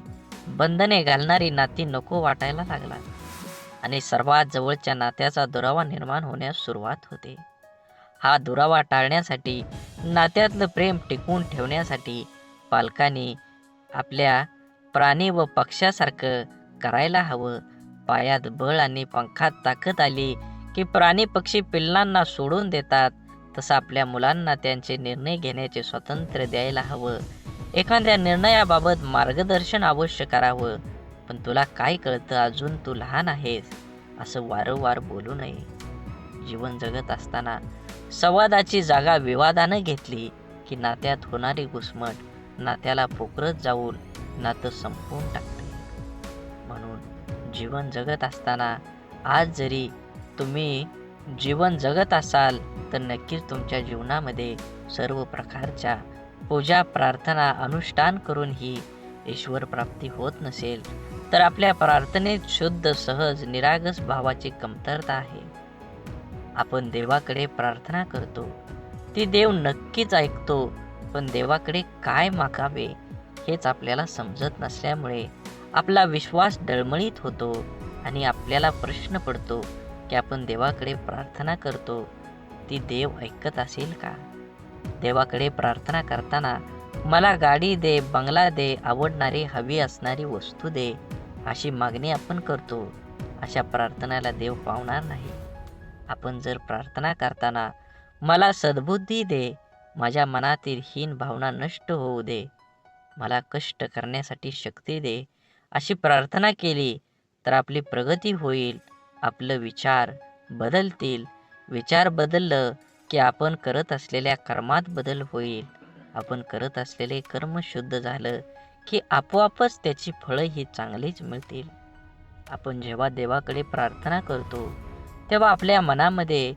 बंधने घालणारी नाती नको वाटायला लागतात आणि सर्वात जवळच्या नात्याचा दुरावा निर्माण होण्यास सुरुवात होते. हा दुरावा टाळण्यासाठी, नात्यातलं प्रेम टिकवून ठेवण्यासाठी पालकांनी आपल्या प्राणी व पक्ष्यासारखं करायला हवं. पायात बळ आणि पंखात ताकद आली की प्राणी पक्षी पिल्लांना सोडून देतात, तसं आपल्या मुलांना त्यांचे निर्णय घेण्याचे स्वातंत्र्य द्यायला हवं. एखाद्या निर्णयाबाबत मार्गदर्शन अवश्य करावं, पण तुला काय कळतं, अजून तू लहान आहेस, असं वारंवार बोलू नये. जीवन जगत असताना संवादाची जागा विवादानं घेतली की नात्यात होणारी घुसमट नात्याला पोखरत जाऊन नातं संपवून टाकते. म्हणून जीवन जगत असताना आज जरी तुम्ही जीवन जगत असाल तर नक्कीच तुमच्या जीवनामध्ये सर्व प्रकारच्या पूजा, प्रार्थना, अनुष्ठान करूनही ईश्वर प्राप्ती होत नसेल तर आपल्या प्रार्थनेत शुद्ध, सहज, निरागस भावाची कमतरता आहे. आपण देवाकडे प्रार्थना करतो, ती देव नक्कीच ऐकतो, पण देवाकडे काय मागावे हेच आपल्याला समजत नसल्यामुळे आपला विश्वास डळमळीत होतो आणि आपल्याला प्रश्न पडतो की आपण देवाकडे प्रार्थना करतो, ती देव ऐकत असेल का? देवाकडे प्रार्थना करताना मला गाडी दे, बंगला दे, आवडणारी हवी असणारी वस्तू दे, अशी मागणी आपण करतो. अशा प्रार्थनेला देव पावणार नाही. आपण जर प्रार्थना करताना मला सद्बुद्धी दे, माझ्या मनातील हीन भावना नष्ट होऊ दे, मला कष्ट करण्यासाठी शक्ती दे, अशी प्रार्थना केली तर आपली प्रगती होईल. आपलं विचार बदलतील. विचार बदललं की आपण करत असलेल्या कर्मात बदल होईल. आपण करत असलेले कर्म शुद्ध झालं की आपोआपच त्याची फळं ही चांगलीच मिळतील. आपण जेव्हा देवाकडे प्रार्थना करतो तेव्हा आपल्या मनामध्ये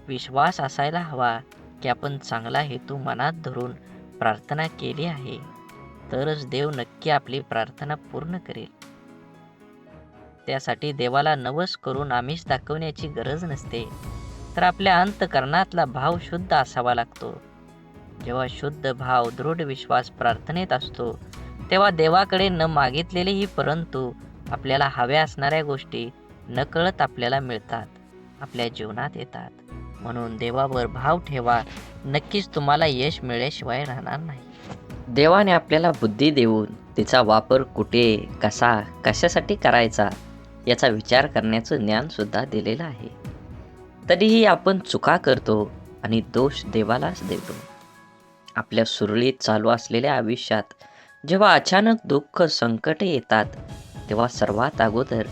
विश्वास असायला हवा की आपण चांगला हेतू मनात धरून प्रार्थना केली आहे, तरच देव नक्की आपली प्रार्थना पूर्ण करेल. त्यासाठी देवाला नवस करून आमिष दाखवण्याची गरज नसते, तर आपल्या अंतःकरणातला भाव शुद्ध असावा लागतो. जेव्हा शुद्ध भाव, दृढ विश्वास प्रार्थनेत असतो, तेव्हा देवाकडे न मागितलेलेही परंतु आपल्याला हव्या असणाऱ्या गोष्टी नकळत आपल्याला मिळतात, आपल्या जीवनात येतात. म्हणून देवावर भाव ठेवा, नक्कीच तुम्हाला यश मिळाल्याशिवाय राहणार नाही. देवाने आपल्याला बुद्धी देऊन तिचा वापर कुठे, कसा, कशासाठी करायचा याचा विचार करण्याचं ज्ञान सुद्धा दिलेलं आहे. तरीही आपण चुका करतो आणि दोष देवालाच देतो. आपल्या सुरळीत चालू असलेल्या आयुष्यात जेव्हा अचानक दुःख, संकटे येतात, तेव्हा सर्वात अगोदर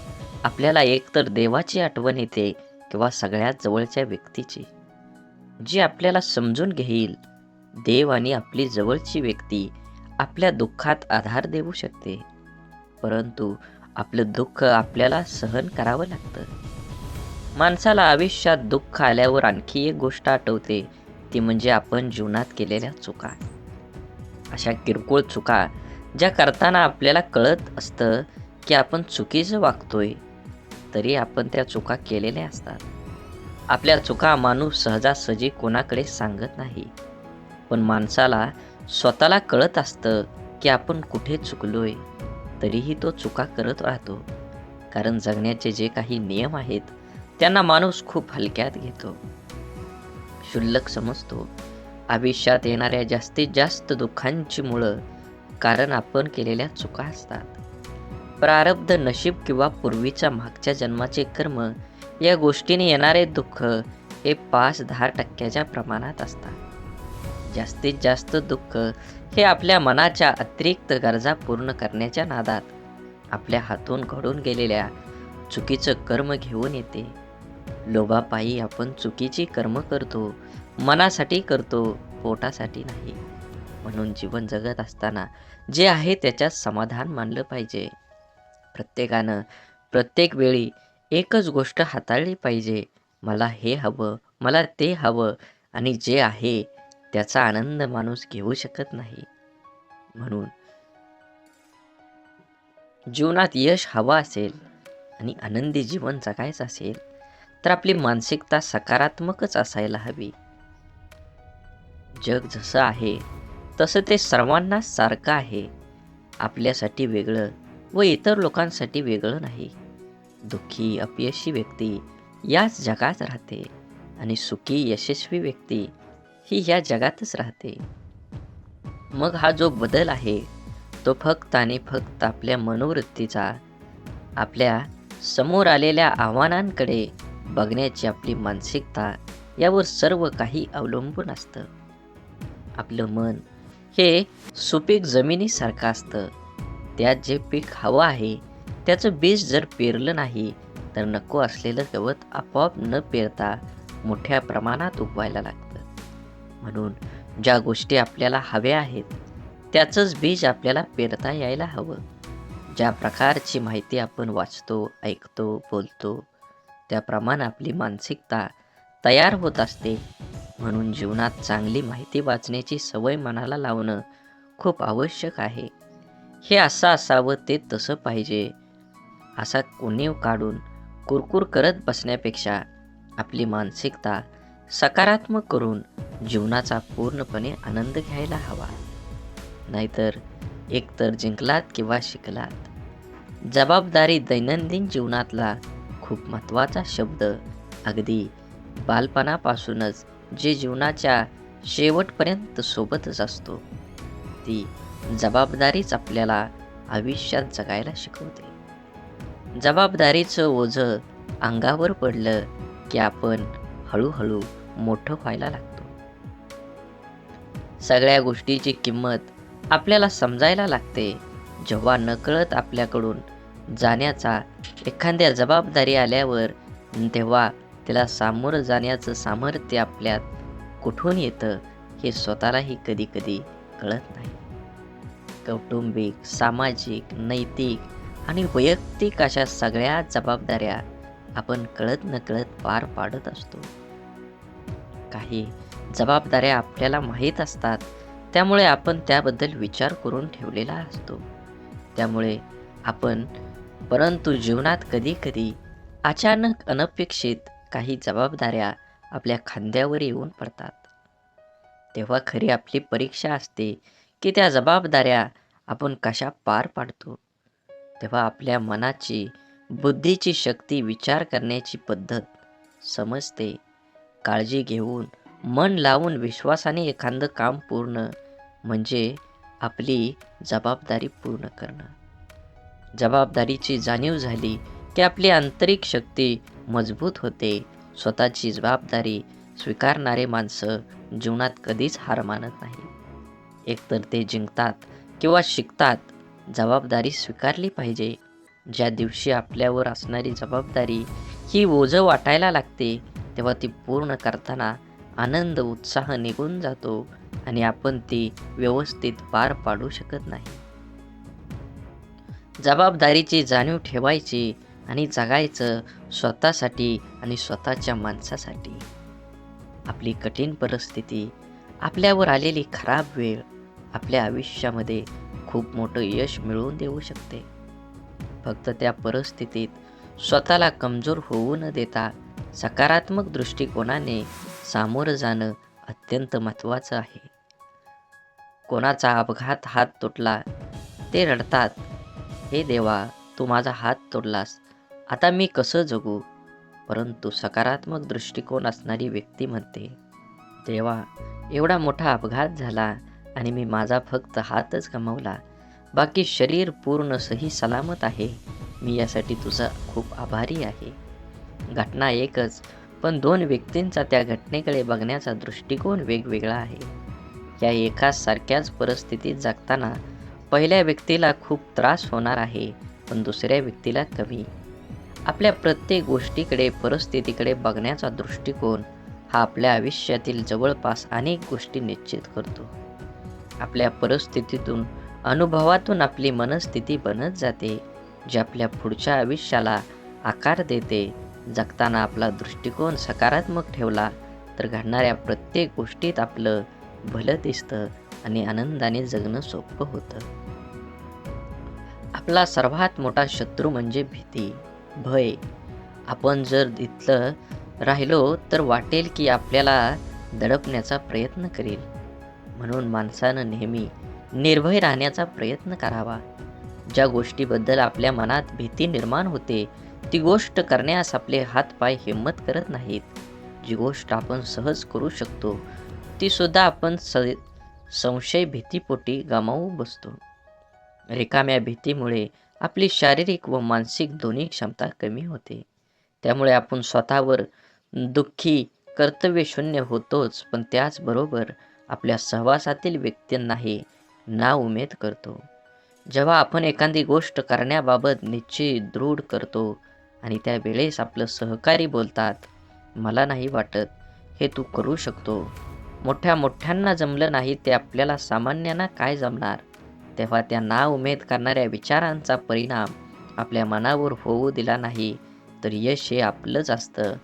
आपल्याला एकतर देवाची आठवण येते किंवा सगळ्यात जवळच्या व्यक्तीची, जी आपल्याला समजून घेईल. देव आणि आपली जवळची व्यक्ती आपल्या दुःखात आधार देऊ शकते, परंतु आपलं दुःख आपल्याला सहन करावं लागतं. माणसाला आयुष्यात दुःख आल्यावर आणखी एक गोष्ट आठवते, ती म्हणजे आपण जीवनात केलेल्या चुका. अशा किरकोळ चुका ज्या करताना आपल्याला कळत असतं की आपण चुकीचं वागतोय, तरी आपण त्या चुका केलेल्या असतात. आपल्या चुका माणूस सहजासहजी कोणाकडे सांगत नाही, पण माणसाला स्वतःला कळत असतं की आपण कुठे चुकलोय, तरीही तो चुका करत राहतो. कारण जगण्याचे जे काही नियम आहेत त्यांना माणूस खूप हलक्यात घेतो, क्षुल्लक समजतो. आयुष्यात येणाऱ्या जास्तीत जास्त दुःखांची मुळं कारण आपण केलेल्या चुका असतात. प्रारब्ध, नशीब किंवा पूर्वीच्या मागच्या जन्माचे कर्म या गोष्टीने येणारे दुःख हे 5-10% प्रमाणात असतात. जास्तीत जास्त दुःख हे आपल्या मनाच्या अतिरिक्त गरजा पूर्ण करण्याच्या नादात आपल्या हातून घडून गेलेल्या चुकीचं कर्म घेऊन येते. लोभापायी आपण चुकीची कर्म करतो, मनासाठी करतो, पोटासाठी नाही. म्हणून जीवन जगत असताना जे आहे त्याच्यात समाधान मानलं पाहिजे. प्रत्येकानं प्रत्येक वेळी एकच गोष्ट हाताळली पाहिजे, मला हे हवं, मला ते हवं, आणि जे आहे त्याचा आनंद माणूस घेऊ शकत नाही. म्हणून जीवनात यश हवं असेल आणि आनंदी जीवन जगायचं असेल तर आपली मानसिकता सकारात्मकच असायला हवी. जग जसं आहे तसं ते सर्वांनाच सारखं आहे. आपल्यासाठी वेगळं व इतर लोकांसाठी वेगळं नाही. दुःखी, अपयशी व्यक्ती याच जगात राहते आणि सुखी, यशस्वी व्यक्ती ही या जगातच राहते. मग हा जो बदल आहे तो फक्त आणि फक्त आपल्या मनोवृत्तीचा, आपल्या समोर आलेल्या आव्हानांकडे बघण्याची आपली मानसिकता यावर सर्व काही अवलंबून असतं. आपलं मन हे सुपीक जमिनीसारखं असतं. त्यात जे पीक हवं आहे त्याचं बीज जर पेरलं नाही तर नको असलेलं गवत आपोआप न पेरता मोठ्या प्रमाणात उगवायला लागतं. म्हणून ज्या गोष्टी आपल्याला हव्या आहेत त्याचंच बीज आपल्याला पेरता यायला हवं. ज्या प्रकारची माहिती आपण वाचतो, ऐकतो, बोलतो त्याप्रमाणे आपली मानसिकता तयार होत असते. म्हणून जीवनात चांगली माहिती वाचण्याची सवय मनाला लावणं खूप आवश्यक आहे. हे असं असावं, ते तसं पाहिजे असा उणीव काढून कुरकुर करत बसण्यापेक्षा आपली मानसिकता सकारात्मक करून जीवनाचा पूर्णपणे आनंद घ्यायला हवा. नाहीतर एकतर जिंकलात किंवा शिकलात. जबाबदारी दैनंदिन जीवनातला खूप महत्त्वाचा शब्द. अगदी बालपणापासूनच जे जीवनाच्या शेवटपर्यंत सोबतच असतो, ती जबाबदारीच आपल्याला आयुष्यात जगायला शिकवते. जबाबदारीचं ओझं अंगावर पडलं की आपण हळूहळू मोठं व्हायला लागतो. सगळ्या गोष्टीची किंमत आपल्याला समजायला लागते. जेव्हा नकळत आपल्याकडून जाण्याचा एखाद्या जबाबदारी आल्यावर तेव्हा त्याला सामोरं जाण्याचं सामर्थ्य आपल्यात कुठून येतं हे स्वतःलाही कधी कधी कळत नाही. कौटुंबिक, सामाजिक, नैतिक आणि वैयक्तिक अशा सगळ्या जबाबदाऱ्या आपण कळत नकळत पार पाडत असतो. काही जबाबदाऱ्या आपल्याला माहीत असतात, त्यामुळे आपण त्याबद्दल विचार करून ठेवलेला असतो. त्यामुळे आपण परंतु जीवनात कधी कधी अचानक अनपेक्षित काही जबाबदाऱ्या आपल्या खांद्यावर येऊन पडतात. तेव्हा खरी आपली परीक्षा असते की त्या जबाबदाऱ्या आपण कशा पार पाडतो. तेव्हा आपल्या मनाची, बुद्धीची शक्ती, विचार करण्याची पद्धत समजते. काळजी घेऊन, मन लावून, विश्वासाने एखादं काम पूर्ण म्हणजे आपली जबाबदारी पूर्ण करणं. जबाबदारीची जाणीव झाली की आपली आंतरिक शक्ती मजबूत होते. स्वतःची जबाबदारी स्वीकारणारे माणसं जीवनात कधीच हार मानत नाही. एकतर ते जिंकतात किंवा शिकतात. जबाबदारी स्वीकारली पाहिजे. ज्या दिवशी आपल्यावर असणारी जबाबदारी ही ओझं वाटायला लागते, तेव्हा ती पूर्ण करताना आनंद, उत्साह निघून जातो आणि आपण ती व्यवस्थित पार पाडू शकत नाही. जबाबदारीची जाणीव ठेवायची आणि जगायचं स्वतःसाठी आणि स्वतःच्या माणसासाठी. आपली कठीण परिस्थिती, आपल्यावर आलेली खराब वेळ आपल्या आयुष्यामध्ये खूप मोठं यश मिळवून देऊ शकते. फक्त त्या परिस्थितीत स्वतःला कमजोर होऊ न देता सकारात्मक दृष्टिकोनाने सामोरं जाणं अत्यंत महत्त्वाचं आहे. कोणाचा अपघात हात तुटला, ते रडतात, हे देवा, तू माझा हात तोडलास, आता मी कसं जगू? परंतु सकारात्मक दृष्टिकोन असणारी व्यक्ती म्हणते, देवा, एवढा मोठा अपघात झाला आणि मी माझा फक्त हातच गमावला, बाकी शरीर पूर्ण सही सलामत आहे. मी यासाठी तुझा खूप आभारी आहे. घटना एकच, पण दोन व्यक्तींचा त्या घटनेकडे बघण्याचा दृष्टिकोन वेगवेगळा आहे. या एकाच सारख्याच परिस्थितीत जगताना पहिल्या व्यक्तीला खूप त्रास होणार आहे, पण दुसऱ्या व्यक्तीला कमी. आपल्या प्रत्येक गोष्टीकडे, परिस्थितीकडे बघण्याचा दृष्टिकोन हा आपल्या आयुष्यातील जवळपास अनेक गोष्टी निश्चित करतो. आपल्या परिस्थितीतून, अनुभवातून आपली मनस्थिती बनत जाते, जी आपल्या पुढच्या आयुष्याला आकार देते. जगताना आपला दृष्टिकोन सकारात्मक ठेवला तर घडणाऱ्या प्रत्येक गोष्टीत आपलं भलं दिसतं आणि आनंदाने जगणं सोपं होतं. आपला सर्वात मोठा शत्रू म्हणजे भीती, भय. आपण जर इथलं राहिलो तर वाटेल की आपल्याला दडपण्याचा प्रयत्न करेल. म्हणून माणसानं नेहमी निर्भय राहण्याचा प्रयत्न करावा. ज्या गोष्टीबद्दल आपल्या मनात भीती निर्माण होते, ती गोष्ट करण्यास आपले हातपाय हिंमत करत नाहीत. जी गोष्ट आपण सहज करू शकतो, ती सुद्धा आपण संशय, भीतीपोटी गमावू बसतो. रिकाम्या भीतीमुळे आपली शारीरिक व मानसिक दोन्ही क्षमता कमी होते. त्यामुळे आपण स्वतःवर दुःखी, कर्तव्यशून्य होतोच, पण त्याचबरोबर आपल्या सहवासातील व्यक्तींनाही नाउमेद करतो. जेव्हा आपण एखादी गोष्ट करण्याबाबत निश्चय दृढ करतो आणि त्यावेळेस आपलं सहकारी बोलतात, मला नाही वाटत हे तू करू शकतो, मोठ्यांना जमलं नाही ते आपल्याला सामान्यांना काय जमणार, तेव्हा त्या नाउमेद करणाऱ्या विचारांचा परिणाम आपल्या मनावर होऊ दिला नाही तर यश हे आपलंच असतं.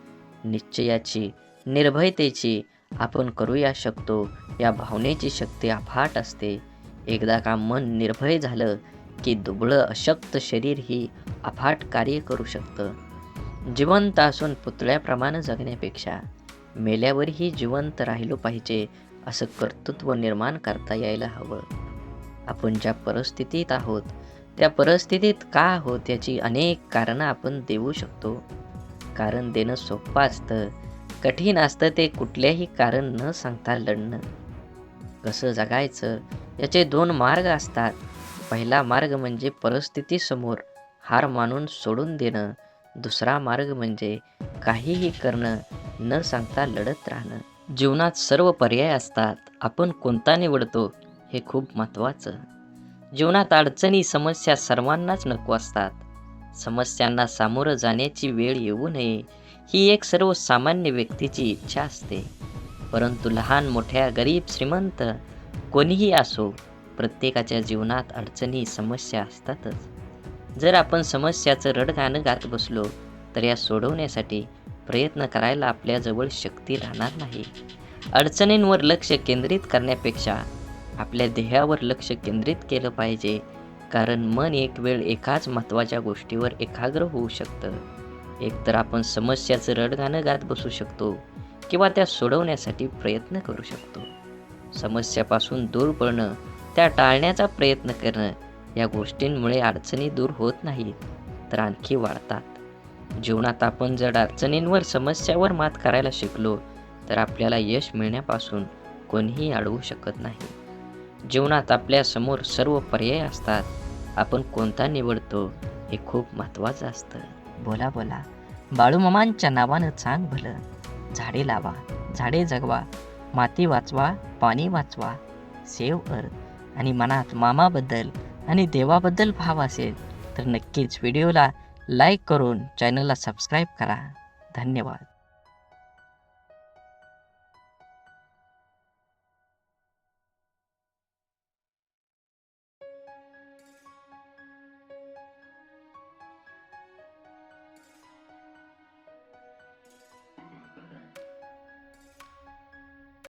निश्चयाची, निर्भयतेची, आपण करूया शकतो या भावनेची शक्ती अफाट असते. एकदा का मन निर्भय झालं की दुबळं अशक्त शरीर ही अफाट कार्य करू शकतं. जिवंत असून पुतळ्याप्रमाणे जगण्यापेक्षा मेल्यावरही जिवंत राहिलो पाहिजे असं कर्तृत्व निर्माण करता यायला हवं. आपण ज्या परिस्थितीत आहोत त्या परिस्थितीत का आहोत याची अनेक कारणं आपण देऊ शकतो. कारण देणं सोपं असतं, कठीण असतं ते कुठल्याही कारण न सांगता लढणं. कसं जगायचं याचे दोन मार्ग असतात. पहिला मार्ग म्हणजे परिस्थितीसमोर हार मानून सोडून देणं. दुसरा मार्ग म्हणजे काहीही करणं, न सांगता लढत राहणं. जीवनात सर्व पर्याय असतात, आपण कोणता निवडतो हे खूप महत्त्वाचं. जीवनात अडचणी समस्या सर्वांनाच नको असतात. समस्यांना सामोरं जाण्याची वेळ येऊ नये ही एक सर्वसामान्य व्यक्तीची इच्छा असते. परंतु लहान मोठ्या गरीब श्रीमंत कोणीही असो, प्रत्येकाच्या जीवनात अडचणी समस्या असतातच. जर आपण समस्याचं रडगाणं गात बसलो तर या सोडवण्यासाठी प्रयत्न करायला आपल्याजवळ शक्ती राहणार नाही. अडचणींवर लक्ष केंद्रित करण्यापेक्षा आपल्या ध्येयावर लक्ष केंद्रित केलं पाहिजे, कारण मन एक वेळ एकाच महत्त्वाच्या गोष्टीवर एकाग्र होऊ शकतं. एकतर आपण समस्याचं रडगाणं गात बसू शकतो किंवा त्या सोडवण्यासाठी प्रयत्न करू शकतो. समस्यापासून दूर पळणं, त्या टाळण्याचा प्रयत्न करणं या गोष्टींमुळे अडचणी दूर होत नाहीत तर आणखी वाढतात. जीवनात आपण जर अडचणींवर समस्यावर मात करायला शिकलो तर आपल्याला यश मिळण्यापासून कोणीही अडवू शकत नाही. जीवनात आपल्या समोर सर्व पर्याय असतात. आपण कोणता निवडतो हे खूप महत्त्वाचं असतं. बोला बोला बाळूमामांच्या नावानं सांग भलं. झाडे लावा, झाडे जगवा, माती वाचवा, पाणी वाचवा, सेव्ह अर्थ. आणि मनात मामाबद्दल आणि देवाबद्दल भाव असेल तर नक्कीच व्हिडिओला लाईक करून चॅनलला सबस्क्राईब करा. धन्यवाद.